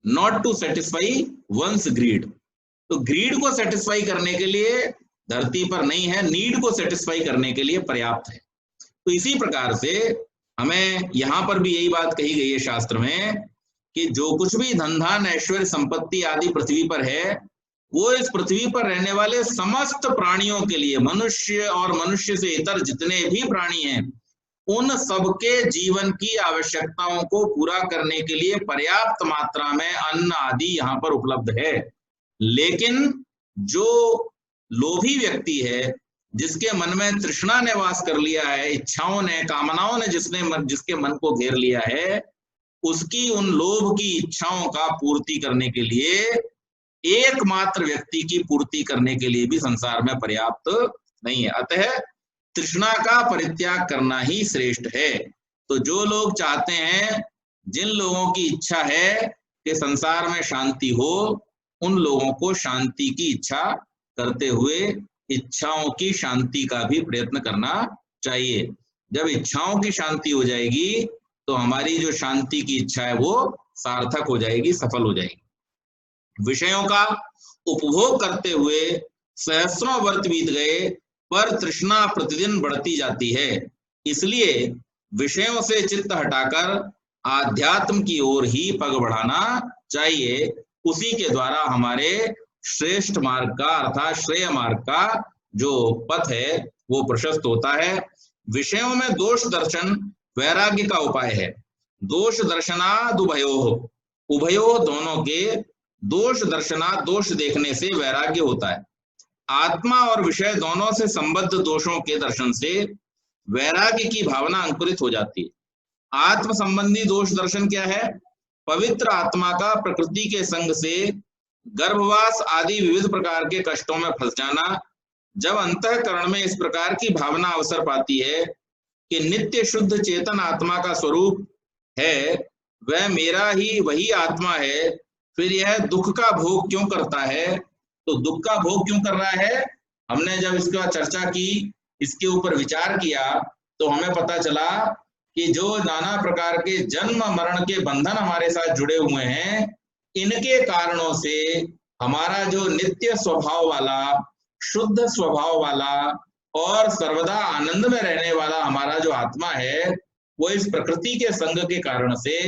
not to satisfy one's greed. तो ग्रीड को सेटिस्फाई करने के लिए धरती पर नहीं है, नीड को सेटिस्फाई करने के लिए पर्याप्त है। तो इसी प्रकार से हमें यहाँ पर भी यही बात कही गई है शास्त्र में कि जो कुछ भी धन धान ऐश्वर्य संपत्ति आदि पृथ्वी पर है वो इस पृथ्वी पर रहने वाले समस्त प्राणियों के लिए, मनुष्य और मनुष्य से इतर जितने भी प्राणी हैं उन सबके जीवन की आवश्यकताओं को पूरा करने के लिए पर्याप्त मात्रा में अन्न आदि यहाँ पर उपलब्ध है। लेकिन जो लोभी व्यक्ति है, जिसके मन में तृष्णा ने वास कर लिया है, इच्छाओं ने कामनाओं ने जिसके मन को घेर लिया है, उसकी उन लोभ की इच्छाओं का पूर्ति करने के लिए एकमात्र व्यक्ति की पूर्ति करने के लिए भी संसार में पर्याप्त नहीं है। अतः तृष्णा का परित्याग करना ही श्रेष्ठ है। तो जो लोग चाहते हैं, जिन लोगों की इच्छा है कि संसार में शांति हो, उन लोगों को शांति की इच्छा करते हुए इच्छाओं की शांति का भी प्रयत्न करना चाहिए। जब इच्छाओं की शांति हो जाएगी तो हमारी जो शांति की इच्छा है वो सार्थक हो जाएगी, सफल हो जाएगी। विषयों का उपभोग करते हुए सहस्रों वर्ष बीत गए पर तृष्णा प्रतिदिन बढ़ती जाती है। इसलिए विषयों से चित्त हटाकर आध्यात्म की ओर ही पग बढ़ाना चाहिए। उसी के द्वारा हमारे श्रेष्ठ मार्ग का अर्थात श्रेय मार्ग का जो पथ है वो प्रशस्त होता है। विषयों में दोष दर्शन वैराग्य का उपाय है। दोष दर्शनाद उभयो दोनों के दोष दर्शना दोष देखने से वैराग्य होता है। आत्मा और विषय दोनों से संबद्ध दोषों के दर्शन से वैराग्य की भावना अंकुरित हो जाती है। आत्म संबंधी दोष दर्शन क्या है? पवित्र आत्मा का प्रकृति के संग से गर्भवास आदि विविध प्रकार के कष्टों में फंस जाना। जब अंतःकरण में इस प्रकार की भावना अवसर पाती है कि नित्य शुद्ध चेतन आत्मा का स्वरूप है, वह मेरा ही वही आत्मा है, फिर यह दुख का भोग क्यों करता है? तो दुख का भोग क्यों कर रहा है? हमने जब इसका चर्चा की, इसके ऊपर विचार किया, तो हमें पता चला कि जो नाना प्रकार के जन्म मरण के बंधन हमारे साथ जुड़े हुए हैं, इनके कारणों से हमारा जो नित्य स्वभाव वाला, शुद्ध स्वभाव वाला और सर्वदा आनंद में रहने वाला हमारा जो आत्मा है, वो इस प्रकृति के संग के कारण से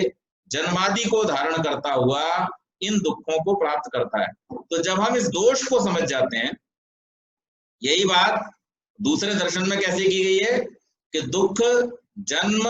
जन्मादि को धारण करता हुआ इन दुखों को प्राप्त करता है। तो जब हम इस दोष को समझ जाते हैं, यही बात दूसरे दर्शन में कैसे की गई है कि दुख, जन्म,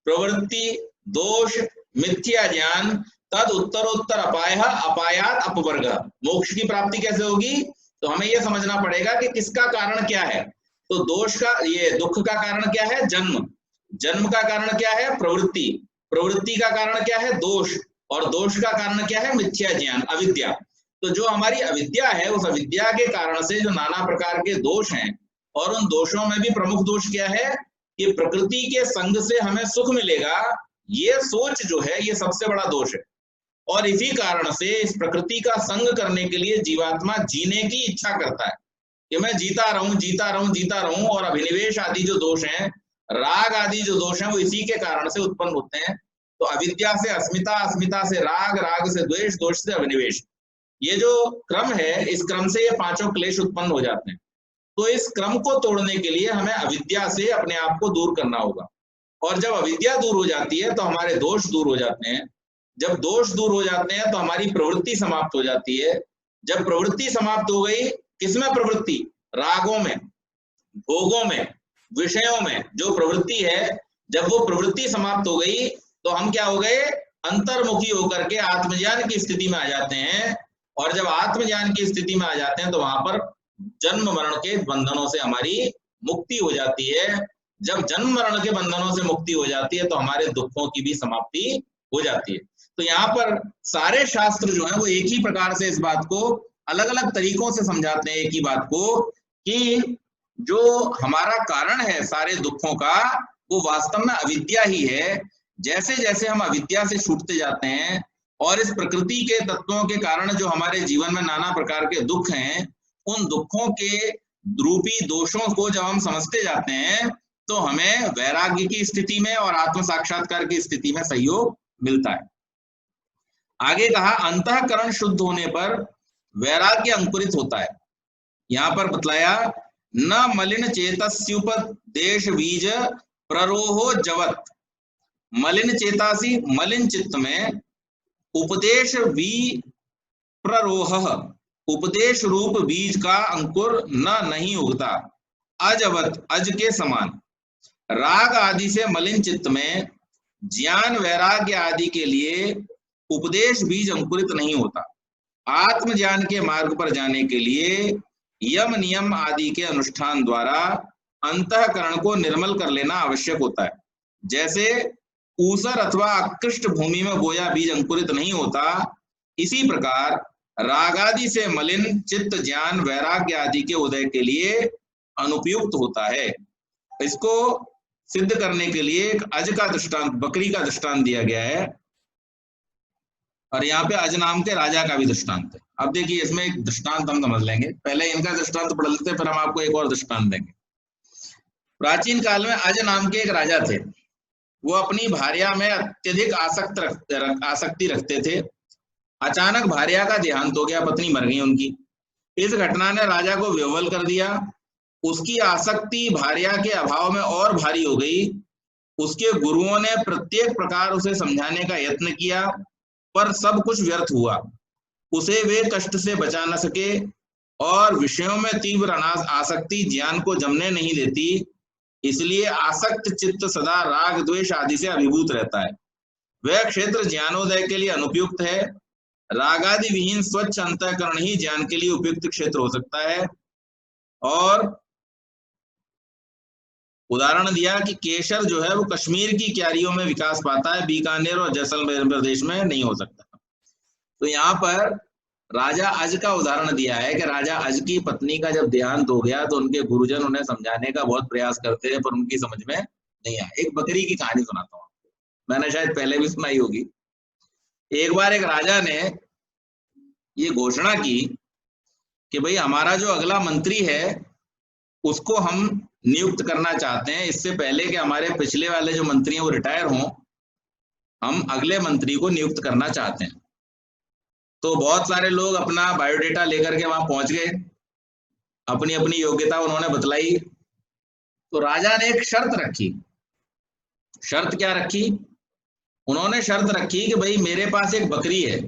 प्रवृत्ति, दोष, मिथ्या ज्ञान, तद उत्तरोत्तर अपायः अपायात अपवर्ग, मोक्ष की प्राप्ति कैसे होगी? तो हमें यह समझना पड़ेगा कि किसका कारण क्या है। तो दोष का, ये दुख का कारण क्या है? जन्म। जन्म का कारण क्या है? प्रवृत्ति। प्रवृत्ति का कारण क्या है? दोष। और दोष का कारण क्या है? मिथ्या ज्ञान, अविद्या। तो जो हमारी अविद्या है, उस अविद्या के कारण से जो नाना प्रकार के दोष हैं, और उन दोषों में भी प्रमुख दोष क्या है कि प्रकृति के संग से हमें सुख मिलेगा, ये सोच जो है, ये सबसे बड़ा दोष है। और इसी कारण से इस प्रकृति का संग करने के लिए जीवात्मा जीने की इच्छा करता है कि मैं जीता रहूं, जीता रहूं, जीता रहूं। और अभिनिवेश आदि जो दोष हैं, राग आदि जो दोष हैं, वो इसी के कारण से उत्पन्न होते हैं। तो अविद्या से अस्मिता, अस्मिता से राग, राग से द्वेष, दोष से अभिनिवेश, ये जो क्रम है, इस क्रम से ये पांचों क्लेश उत्पन्न हो जाते हैं। तो इस क्रम को तोड़ने के लिए हमें अविद्या से अपने आप को दूर करना होगा। और जब अविद्या दूर हो जाती है तो हमारे दोष दूर हो जाते हैं। जब दोष दूर हो जाते हैं तो हमारी प्रवृत्ति समाप्त हो जाती है। जब प्रवृत्ति समाप्त हो गई, किसमें प्रवृत्ति? रागों में, भोगों में, विषयों में जो प्रवृत्ति है, जब वो प्रवृत्ति समाप्त हो गई तो हम क्या हो गए? अंतर्मुखी होकर के आत्मज्ञान की स्थिति में आ जाते हैं। और जब आत्मज्ञान की स्थिति में आ जाते हैं तो वहां पर जन्म मरण के बंधनों से हमारी मुक्ति हो जाती है। जब जन्म मरण के बंधनों से मुक्ति हो जाती है तो हमारे दुखों की भी समाप्ति हो जाती है। तो यहाँ पर सारे शास्त्र जो है वो एक ही प्रकार से इस बात को अलग अलग तरीकों से समझाते हैं, एक ही बात को, कि जो हमारा कारण है सारे दुखों का, वो वास्तव में अविद्या ही है। जैसे जैसे हम अविद्या से छूटते जाते हैं और इस प्रकृति के तत्वों के कारण जो हमारे जीवन में नाना प्रकार के दुख हैं, उन दुखों के रूपी दोषों को जब हम समझते जाते हैं तो हमें वैराग्य की स्थिति में और आत्म साक्षात्कार की स्थिति में सहयोग मिलता है। आगे कहा, अंतःकरण शुद्ध होने पर वैराग्य अंकुरित होता है। यहां पर बतलाया, न मलिन चेतस्युपदेश बीज प्ररोहो जवत। मलिन चेतासी, मलिन चित्त में उपदेश भी प्ररोह, उपदेश रूप बीज का अंकुर न नहीं उगता, अजवत, अज के समान। राग आदि से मलिन चित्त में ज्ञान वैराग्य आदि के लिए उपदेश बीज अंकुरित नहीं होता। आत्मज्ञान के मार्ग पर जाने के लिए यम नियम आदि के अनुष्ठान द्वारा अंतःकरण को निर्मल कर लेना आवश्यक होता है। जैसे ऊसर अथवा अकृष्ट भूमि में बोया बीज अंकुरित नहीं होता, इसी प्रकार रागादि से मलिन चित्त ज्ञान वैराग्य आदि के उदय के लिए अनुपयुक्त होता है। इसको सिद्ध करने के लिए एक अज का दृष्टांत, बकरी का दृष्टांत दिया गया है, और यहाँ पे अज नाम के राजा का भी दृष्टांत है। अब देखिए, इसमें एक दृष्टांत हम समझ लेंगे, पहले इनका दृष्टांत पढ़ लेते, फिर हम आपको एक और दृष्टांत देंगे। प्राचीन काल में अज नाम के एक राजा थे। वो अपनी भार्या में अत्यधिक आसक्ति रखते थे। अचानक भार्या का देहांत हो गया, पत्नी मर गई उनकी। इस घटना ने राजा को विह्वल कर दिया। उसकी आसक्ति भार्या के अभाव में और भारी हो गई। उसके गुरुओं ने प्रत्येक प्रकार उसे समझाने का यत्न किया, पर सब कुछ व्यर्थ हुआ। उसे वे कष्ट से बचा न सके, और विषयों में तीव्र आसक्ति ज्ञान को जमने नहीं देती। इसलिए आसक्त चित्त सदा राग द्वेष आदि से अभिभूत रहता है। वह क्षेत्र ज्ञानोदय के लिए अनुपयुक्त है। रागादि विहीन स्वच्छ अंतःकरण ही ज्ञान के लिए उपयुक्त क्षेत्र हो सकता है। और उदाहरण दिया कि केसर जो है वो कश्मीर की क्यारियों में विकास पाता है, बीकानेर और जैसलमेर प्रदेश में नहीं हो सकता। तो यहाँ पर राजा अज का उदाहरण दिया है कि राजा अज की पत्नी का जब देहांत हो गया तो उनके गुरुजन उन्हें समझाने का बहुत प्रयास करते हैं, पर उनकी समझ में नहीं आया। एक बकरी की कहानी सुनाता हूँ आपको, मैंने शायद पहले भी सुनाई होगी। एक बार एक राजा ने ये घोषणा की कि भाई हमारा जो अगला मंत्री है उसको हम नियुक्त करना चाहते हैं, इससे पहले कि हमारे पिछले वाले जो मंत्री हैं वो रिटायर हों, हम अगले मंत्री को नियुक्त करना चाहते हैं। तो बहुत सारे लोग अपना बायोडेटा लेकर के वहां पहुंच गए, अपनी अपनी योग्यता उन्होंने बतलाई। तो राजा ने एक शर्त रखी। शर्त क्या रखी? उन्होंने शर्त रखी कि भाई मेरे पास एक बकरी है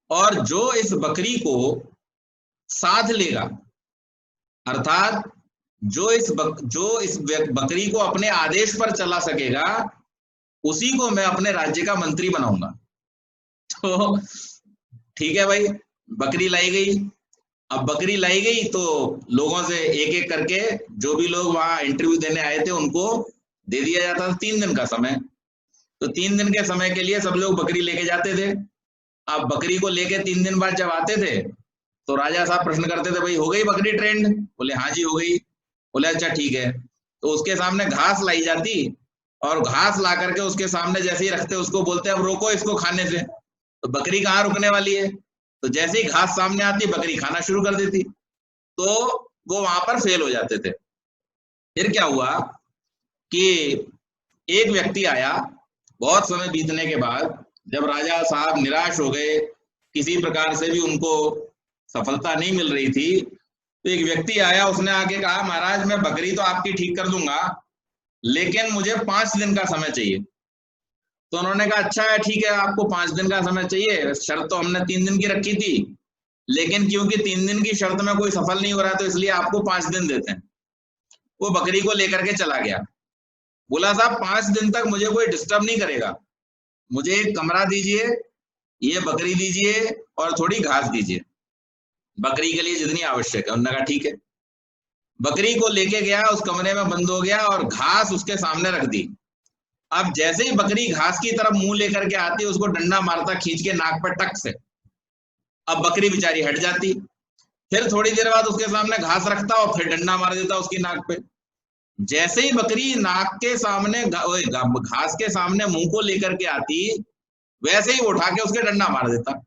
और जो इस बकरी को साध लेगा, अर्थात जो इस बकरी को अपने आदेश पर चला सकेगा, उसी को मैं अपने राज्य का मंत्री बनाऊंगा। तो ठीक है भाई, बकरी लाई गई। अब बकरी लाई गई तो लोगों से एक एक करके जो भी लोग वहां इंटरव्यू देने आए थे उनको दे दिया जाता था 3 दिन का समय। तो 3 दिन के समय के लिए सब लोग बकरी लेके जाते थे। अब बकरी को लेके 3 दिन बाद जब आते थे तो राजा साहब प्रश्न करते थे, भाई हो गई बकरी ट्रेंड? बोले हाँ जी हो गई। बोले अच्छा ठीक है। तो उसके सामने घास लाई जाती और घास ला करके उसके सामने जैसे ही रखते उसको बोलते अब रोको इसको खाने से। तो बकरी कहाँ रुकने वाली है? तो जैसे ही घास सामने आती बकरी खाना शुरू कर देती, तो वो वहां पर फेल हो जाते थे। फिर क्या हुआ कि एक व्यक्ति आया, बहुत समय बीतने के बाद जब राजा साहब निराश हो गए, किसी प्रकार से भी उनको सफलता नहीं मिल रही थी, तो एक व्यक्ति आया, उसने आके कहा महाराज मैं बकरी तो आपकी ठीक कर दूंगा लेकिन मुझे 5 दिन का समय चाहिए। तो उन्होंने कहा अच्छा है ठीक है, आपको 5 दिन का समय चाहिए, शर्त तो हमने 3 दिन की रखी थी, लेकिन क्योंकि 3 दिन की शर्त में कोई सफल नहीं हो रहा तो इसलिए आपको 5 दिन देते हैं। वो बकरी को लेकर के चला गया। बोला साहब 5 दिन तक मुझे कोई डिस्टर्ब नहीं करेगा, मुझे एक कमरा दीजिए, ये बकरी दीजिए और थोड़ी घास दीजिए बकरी के लिए जितनी आवश्यक है। उन्होंने कहा ठीक है। बकरी को लेके गया, उस कमरे में बंद हो गया और घास उसके सामने रख दी। अब जैसे ही बकरी घास की तरफ मुंह लेकर के आती, उसको डंडा मारता खींच के नाक पर टक से। अब बकरी बेचारी हट जाती, फिर थोड़ी देर बाद उसके सामने घास रखता और फिर डंडा मार देता उसकी नाक पे। जैसे ही बकरी नाक के सामने घास के सामने मुंह को लेकर के आती, वैसे ही उठा के उसके डंडा मार देता।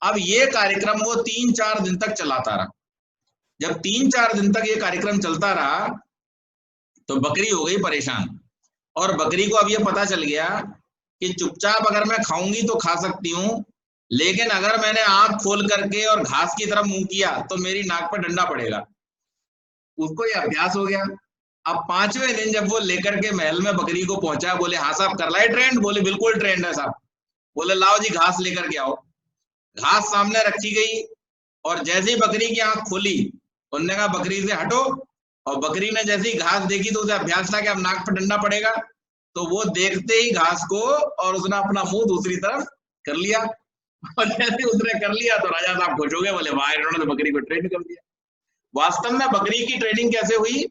अब ये कार्यक्रम वो 3-4 दिन तक चलाता रहा। जब 3-4 दिन तक ये कार्यक्रम चलता रहा तो बकरी हो गई परेशान, और बकरी को अब ये पता चल गया कि चुपचाप अगर मैं खाऊंगी तो खा सकती हूँ, लेकिन अगर मैंने आंख खोल करके और घास की तरफ मुंह किया तो मेरी नाक पर डंडा पड़ेगा। उसको ये अभ्यास हो गया। अब 5वें दिन जब वो लेकर के महल में बकरी को पहुंचा, बोले हाँ साहब कर लाए ट्रेंड? बोले बिल्कुल ट्रेंड है साहब। बोले लाओ जी घास लेकर के आओ। घास सामने रखी गई और जैसे ही बकरी की आंख खोली, उन्होंने कहा बकरी से हटो, और बकरी ने जैसे ही घास देखी तो उसे अभ्यास था कि अब नाक पर डंडा पड़ेगा, तो वो देखते ही घास को और उसने अपना मुंह दूसरी तरफ कर लिया। और जैसे उसने कर लिया तो राजा साहब खुश हो गए, बोले वाह इन्होंने तो बकरी को ट्रेन कर दिया। वास्तव में बकरी की ट्रेनिंग कैसे हुई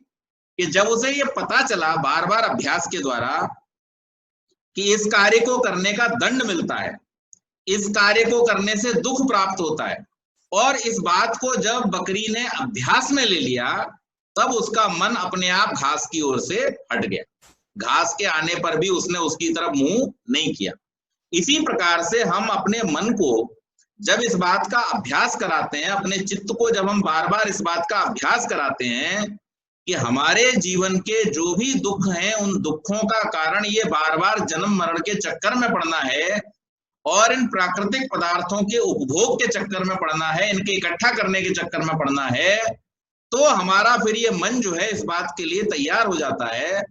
कि जब उसे ये पता चला बार बार अभ्यास के द्वारा कि इस कार्य को करने का दंड मिलता है, इस कार्य को करने से दुख प्राप्त होता है, और इस बात को जब बकरी ने अभ्यास में ले लिया, तब उसका मन अपने आप घास की ओर से हट गया। घास के आने पर भी उसने उसकी तरफ मुंह नहीं किया। इसी प्रकार से हम अपने मन को जब इस बात का अभ्यास कराते हैं, अपने चित्त को जब हम बार बार इस बात का अभ्यास कराते हैं कि हमारे जीवन के जो भी दुख हैं, उन दुखों का कारण ये बार बार जन्म मरण के चक्कर में पड़ना है और इन प्राकृतिक पदार्थों के उपभोग के चक्कर में पड़ना है, इनके इकट्ठा करने के चक्कर में पड़ना है, तो हमारा फिर ये मन जो है इस बात के लिए तैयार हो जाता है।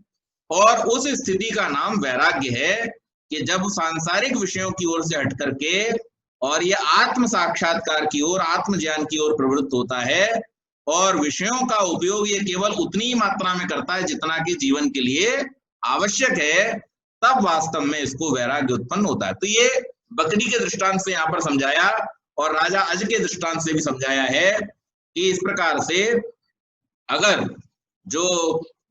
और उस स्थिति का नाम वैराग्य है कि जब सांसारिक विषयों की ओर से हट करके और ये आत्म साक्षात्कार की ओर, आत्मज्ञान की ओर प्रवृत्त होता है, और विषयों का उपयोग ये केवल उतनी ही मात्रा में करता है जितना कि जीवन के लिए आवश्यक है, तब वास्तव में इसको वैराग्य उत्पन्न होता है। तो ये बकरी के दृष्टांत से यहाँ पर समझाया और राजा अज के दृष्टांत से भी समझाया है कि इस प्रकार से अगर जो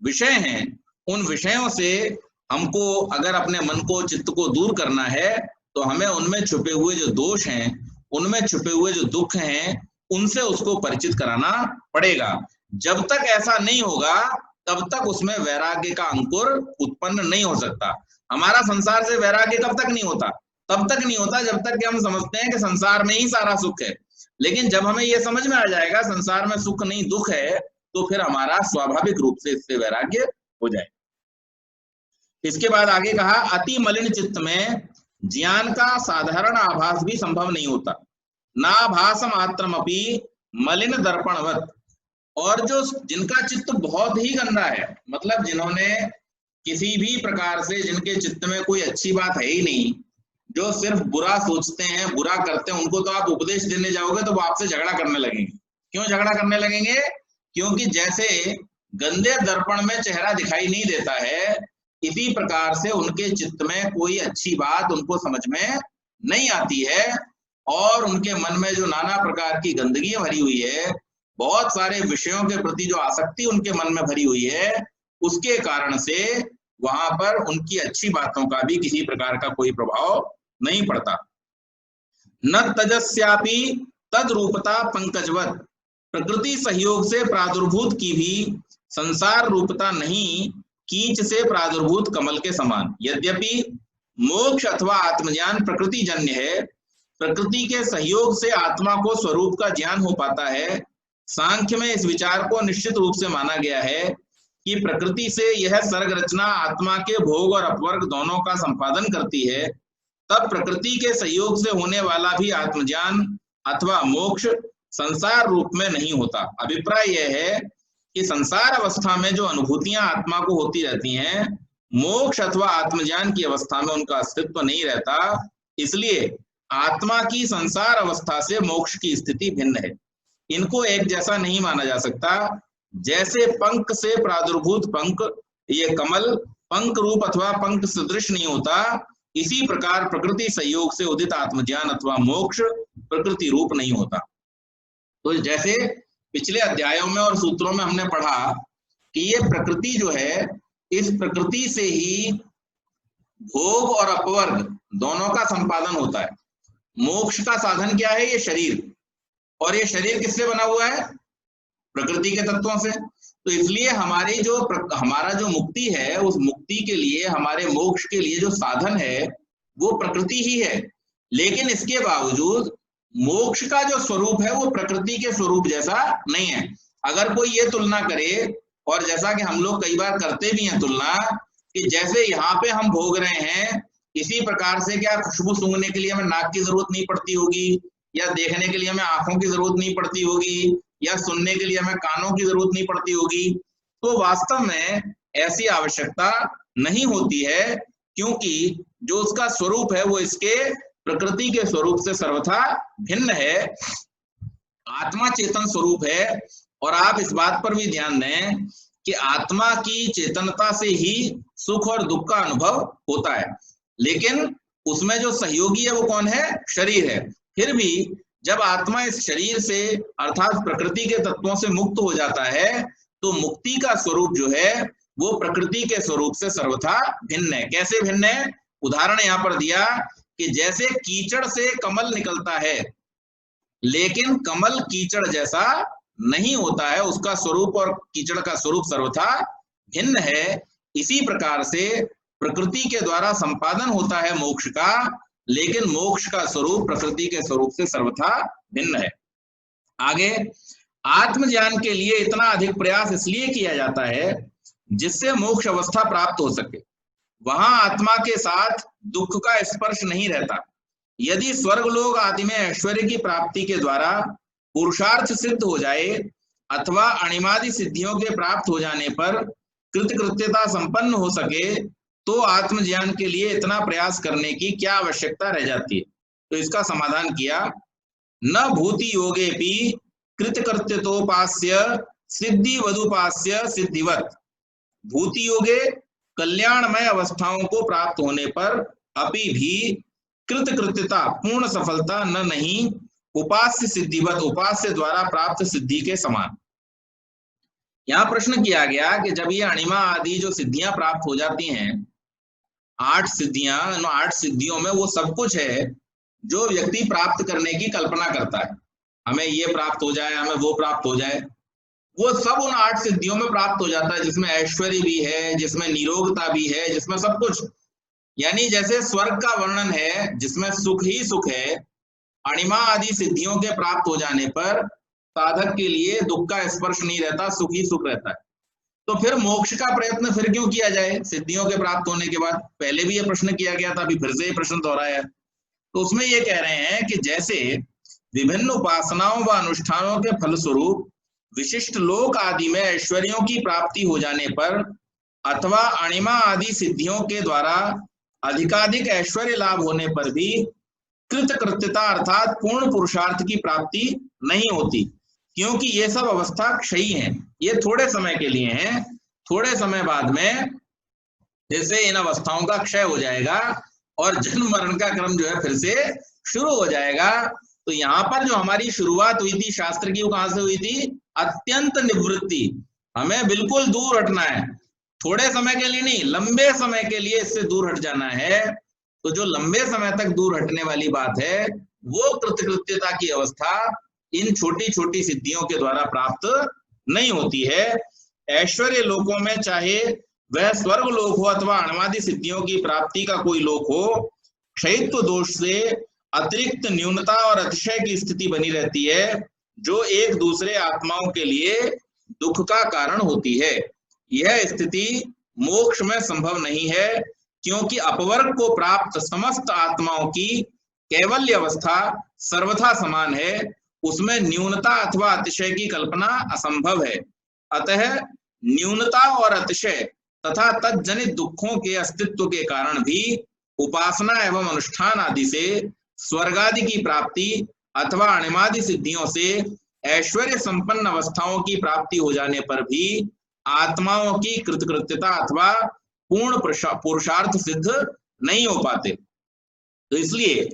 विषय हैं उन विषयों से हमको अगर अपने मन को, चित्त को दूर करना है, तो हमें उनमें छुपे हुए जो दोष हैं, उनमें छुपे हुए जो दुख हैं, उनसे उसको परिचित कराना पड़ेगा। जब तक ऐसा नहीं होगा तब तक उसमें वैराग्य का अंकुर उत्पन्न नहीं हो सकता। हमारा संसार से वैराग्य कब तक नहीं होता? तब तक नहीं होता जब तक कि हम समझते हैं कि संसार में ही सारा सुख है। लेकिन जब हमें यह समझ में आ जाएगा संसार में सुख नहीं दुख है, तो फिर हमारा स्वाभाविक रूप से इससे वैराग्य हो जाए। इसके बाद आगे कहा, अति मलिन चित्त में ज्ञान का साधारण आभास भी संभव नहीं होता, नाभास मात्रमपि मलिन दर्पणवत। और जो जिनका चित्त बहुत ही गंदा है, मतलब जिन्होंने किसी भी प्रकार से, जिनके चित्त में कोई अच्छी बात है ही नहीं, जो सिर्फ बुरा सोचते हैं, बुरा करते हैं, उनको तो आप उपदेश देने जाओगे तो वो आपसे झगड़ा करने लगेंगे। क्यों झगड़ा करने लगेंगे? क्योंकि जैसे गंदे दर्पण में चेहरा दिखाई नहीं देता है, इसी प्रकार से उनके चित्त में कोई अच्छी बात उनको समझ में नहीं आती है, और उनके मन में जो नाना प्रकार की गंदगी भरी हुई है, बहुत सारे विषयों के प्रति जो आसक्ति उनके मन में भरी हुई है, उसके कारण से वहां पर उनकी अच्छी बातों का भी किसी प्रकार का कोई प्रभाव नहीं पड़ता। न तजस्यापि तद रूपता पंकजवत, प्रकृति सहयोग से प्रादुर्भूत की भी संसार रूपता नहीं, कीच से प्रादुर्भूत कमल के समान। यद्यपि मोक्ष अथवा आत्मज्ञान प्रकृति जन्य है, प्रकृति के सहयोग से आत्मा को स्वरूप का ज्ञान हो पाता है। सांख्य में इस विचार को निश्चित रूप से माना गया है कि प्रकृति से यह सर्ग रचना आत्मा के भोग और अपवर्ग दोनों का संपादन करती है, तब प्रकृति के सहयोग से होने वाला भी आत्मज्ञान अथवा मोक्ष संसार रूप में नहीं होता। अभिप्राय यह है कि संसार अवस्था में जो अनुभूतियां आत्मा को होती रहती हैं, मोक्ष अथवा आत्मज्ञान की अवस्था में उनका अस्तित्व नहीं रहता। इसलिए आत्मा की संसार अवस्था से मोक्ष की स्थिति भिन्न है, इनको एक जैसा नहीं माना जा सकता। जैसे पंख से प्रादुर्भूत पंख, ये कमल पंख रूप अथवा पंख सदृश नहीं होता, इसी प्रकार प्रकृति संयोग से उदित आत्मज्ञान अथवा मोक्ष प्रकृति रूप नहीं होता। तो जैसे पिछले अध्यायों में और सूत्रों में हमने पढ़ा कि ये प्रकृति जो है, इस प्रकृति से ही भोग और अपवर्ग दोनों का संपादन होता है। मोक्ष का साधन क्या है? ये शरीर, और ये शरीर किससे बना हुआ है? प्रकृति के तत्वों से। तो इसलिए हमारा जो मुक्ति है, उस मुक्ति के लिए, हमारे मोक्ष के लिए जो साधन है वो प्रकृति ही है। लेकिन इसके बावजूद मोक्ष का जो स्वरूप है वो प्रकृति के स्वरूप जैसा नहीं है। अगर कोई ये तुलना करे, और जैसा कि हम लोग कई बार करते भी हैं तुलना, कि जैसे यहाँ पे हम भोग रहे हैं, इसी प्रकार से क्या खुशबू सूंघने के लिए हमें नाक की जरूरत नहीं पड़ती होगी, या देखने के लिए हमें आंखों की जरूरत नहीं पड़ती होगी, या सुनने के लिए हमें कानों की जरूरत नहीं पड़ती होगी? तो वास्तव में ऐसी आवश्यकता नहीं होती है, क्योंकि जो उसका स्वरूप है वो इसके प्रकृति के स्वरूप से सर्वथा भिन्न है। आत्मा चेतन स्वरूप है, और आप इस बात पर भी ध्यान दें कि आत्मा की चेतनता से ही सुख और दुख का अनुभव होता है, लेकिन उसमें जो सहयोगी है वो कौन है? शरीर है। फिर भी जब आत्मा इस शरीर से अर्थात प्रकृति के तत्वों से मुक्त हो जाता है, तो मुक्ति का स्वरूप जो है वो प्रकृति के स्वरूप से सर्वथा भिन्न है। कैसे भिन्न है? उदाहरण यहाँ पर दिया कि जैसे कीचड़ से कमल निकलता है, लेकिन कमल कीचड़ जैसा नहीं होता है, उसका स्वरूप और कीचड़ का स्वरूप सर्वथा भिन्न है। इसी प्रकार से प्रकृति के द्वारा संपादन होता है मोक्ष का, लेकिन मोक्ष का स्वरूप प्रकृति के स्वरूप से सर्वथा भिन्न है। आगे, आत्मज्ञान के लिए इतना अधिक प्रयास इसलिए किया जाता है जिससे मोक्ष अवस्था प्राप्त हो सके। वहां आत्मा के साथ दुख का स्पर्श नहीं रहता। यदि स्वर्गलोक आदि में ऐश्वर्य की प्राप्ति के द्वारा पुरुषार्थ सिद्ध हो जाए, अथवा अणिमादि सिद्धियों के प्राप्त हो जाने पर कृतकृत्यता संपन्न हो सके, तो आत्मज्ञान के लिए इतना प्रयास करने की क्या आवश्यकता रह जाती है? तो इसका समाधान किया, न भूति योगेपि कृतकृत्यतोपास्य सिद्धि वदुपास्य सिद्धिवत। भूति योगे कल्याणमय अवस्थाओं को प्राप्त होने पर अभी भी कृतकृत्यता पूर्ण सफलता न नहीं, उपास्य सिद्धिवत, उपास्य द्वारा प्राप्त सिद्धि के समान। यहाँ प्रश्न किया गया कि जब ये अणिमा आदि जो सिद्धियां प्राप्त हो जाती हैं, 8 सिद्धियां, 8 सिद्धियों में वो सब कुछ है जो व्यक्ति प्राप्त करने की कल्पना करता है, हमें ये प्राप्त हो जाए, हमें वो प्राप्त हो जाए, वो सब उन 8 सिद्धियों में प्राप्त हो जाता है, जिसमें ऐश्वर्य भी है, जिसमें निरोगता भी है, जिसमें सब कुछ, यानी जैसे स्वर्ग का वर्णन है जिसमें सुख ही सुख है, अणिमा आदि सिद्धियों के प्राप्त हो जाने पर साधक के लिए दुख का स्पर्श नहीं रहता, सुख ही सुख रहता है। तो फिर मोक्ष का प्रयत्न फिर क्यों किया जाए सिद्धियों के प्राप्त होने के बाद? पहले भी ये प्रश्न किया गया था, अभी फिर से ये प्रश्न दोहराया। तो उसमें ये कह रहे हैं कि जैसे विभिन्न उपासनाओं व अनुष्ठानों के फलस्वरूप विशिष्ट लोक आदि में ऐश्वर्यों की प्राप्ति हो जाने पर अथवा अणिमा आदि सिद्धियों के द्वारा अधिकाधिक ऐश्वर्य लाभ होने पर भी कृतकृत्यता अर्थात पूर्ण पुरुषार्थ की प्राप्ति नहीं होती, क्योंकि ये सब अवस्था क्षयी हैं, ये थोड़े समय के लिए हैं, थोड़े समय बाद में जैसे इन अवस्थाओं का क्षय हो जाएगा और जन्म मरण का क्रम जो है फिर से शुरू हो जाएगा। तो यहाँ पर जो हमारी शुरुआत हुई थी शास्त्र की, वो कहां से हुई थी? अत्यंत निवृत्ति, हमें बिल्कुल दूर हटना है, थोड़े समय के लिए नहीं, लंबे समय के लिए इससे दूर हट जाना है। तो जो लंबे समय तक दूर हटने वाली बात है, वो कृतकृत्यता की अवस्था इन छोटी छोटी सिद्धियों के द्वारा प्राप्त नहीं होती है। ऐश्वर्य लोकों में चाहे वह स्वर्ग लोक हो अथवा अणिमादि सिद्धियों की प्राप्ति का कोई लोक हो, क्षयित्व दोष से अतिरिक्त न्यूनता और अतिशय की स्थिति बनी रहती है, जो एक दूसरे आत्माओं के लिए दुख का कारण होती है। यह स्थिति मोक्ष में संभव नहीं है, क्योंकि अपवर्ग को प्राप्त समस्त आत्माओं की कैवल्य अवस्था सर्वथा समान है, उसमें न्यूनता अथवा अतिशय की कल्पना असंभव है। अतः न्यूनता और अतिशय तथा तज्जनित दुखों के अस्तित्व के कारण भी उपासना एवं अनुष्ठान आदि से स्वर्गादि की प्राप्ति अथवा अणिमादि सिद्धियों से ऐश्वर्य संपन्न अवस्थाओं की प्राप्ति हो जाने पर भी आत्माओं की कृतकृत्यता अथवा पूर्ण पुरुषार्थ सिद्ध नहीं हो पाते। तो इसलिए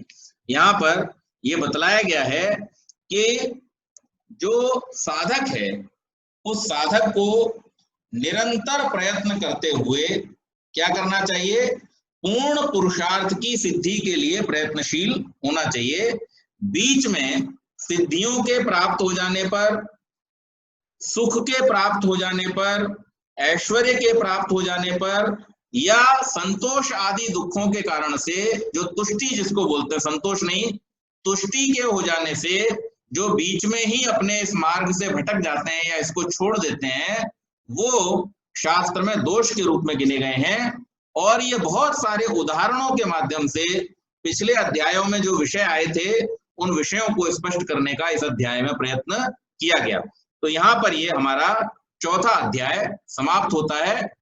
यहाँ पर यह बतलाया गया है कि जो साधक है उस साधक को निरंतर प्रयत्न करते हुए क्या करना चाहिए? पूर्ण पुरुषार्थ की सिद्धि के लिए प्रयत्नशील होना चाहिए। बीच में सिद्धियों के प्राप्त हो जाने पर, सुख के प्राप्त हो जाने पर, ऐश्वर्य के प्राप्त हो जाने पर या संतोष आदि दुखों के कारण से, जो तुष्टि जिसको बोलते हैं, संतोष नहीं, तुष्टि के हो जाने से जो बीच में ही अपने इस मार्ग से भटक जाते हैं या इसको छोड़ देते हैं, वो शास्त्र में दोष के रूप में गिने गए हैं। और ये बहुत सारे उदाहरणों के माध्यम से पिछले अध्यायों में जो विषय आए थे उन विषयों को स्पष्ट करने का इस अध्याय में प्रयत्न किया गया। तो यहाँ पर ये हमारा चौथा अध्याय समाप्त होता है।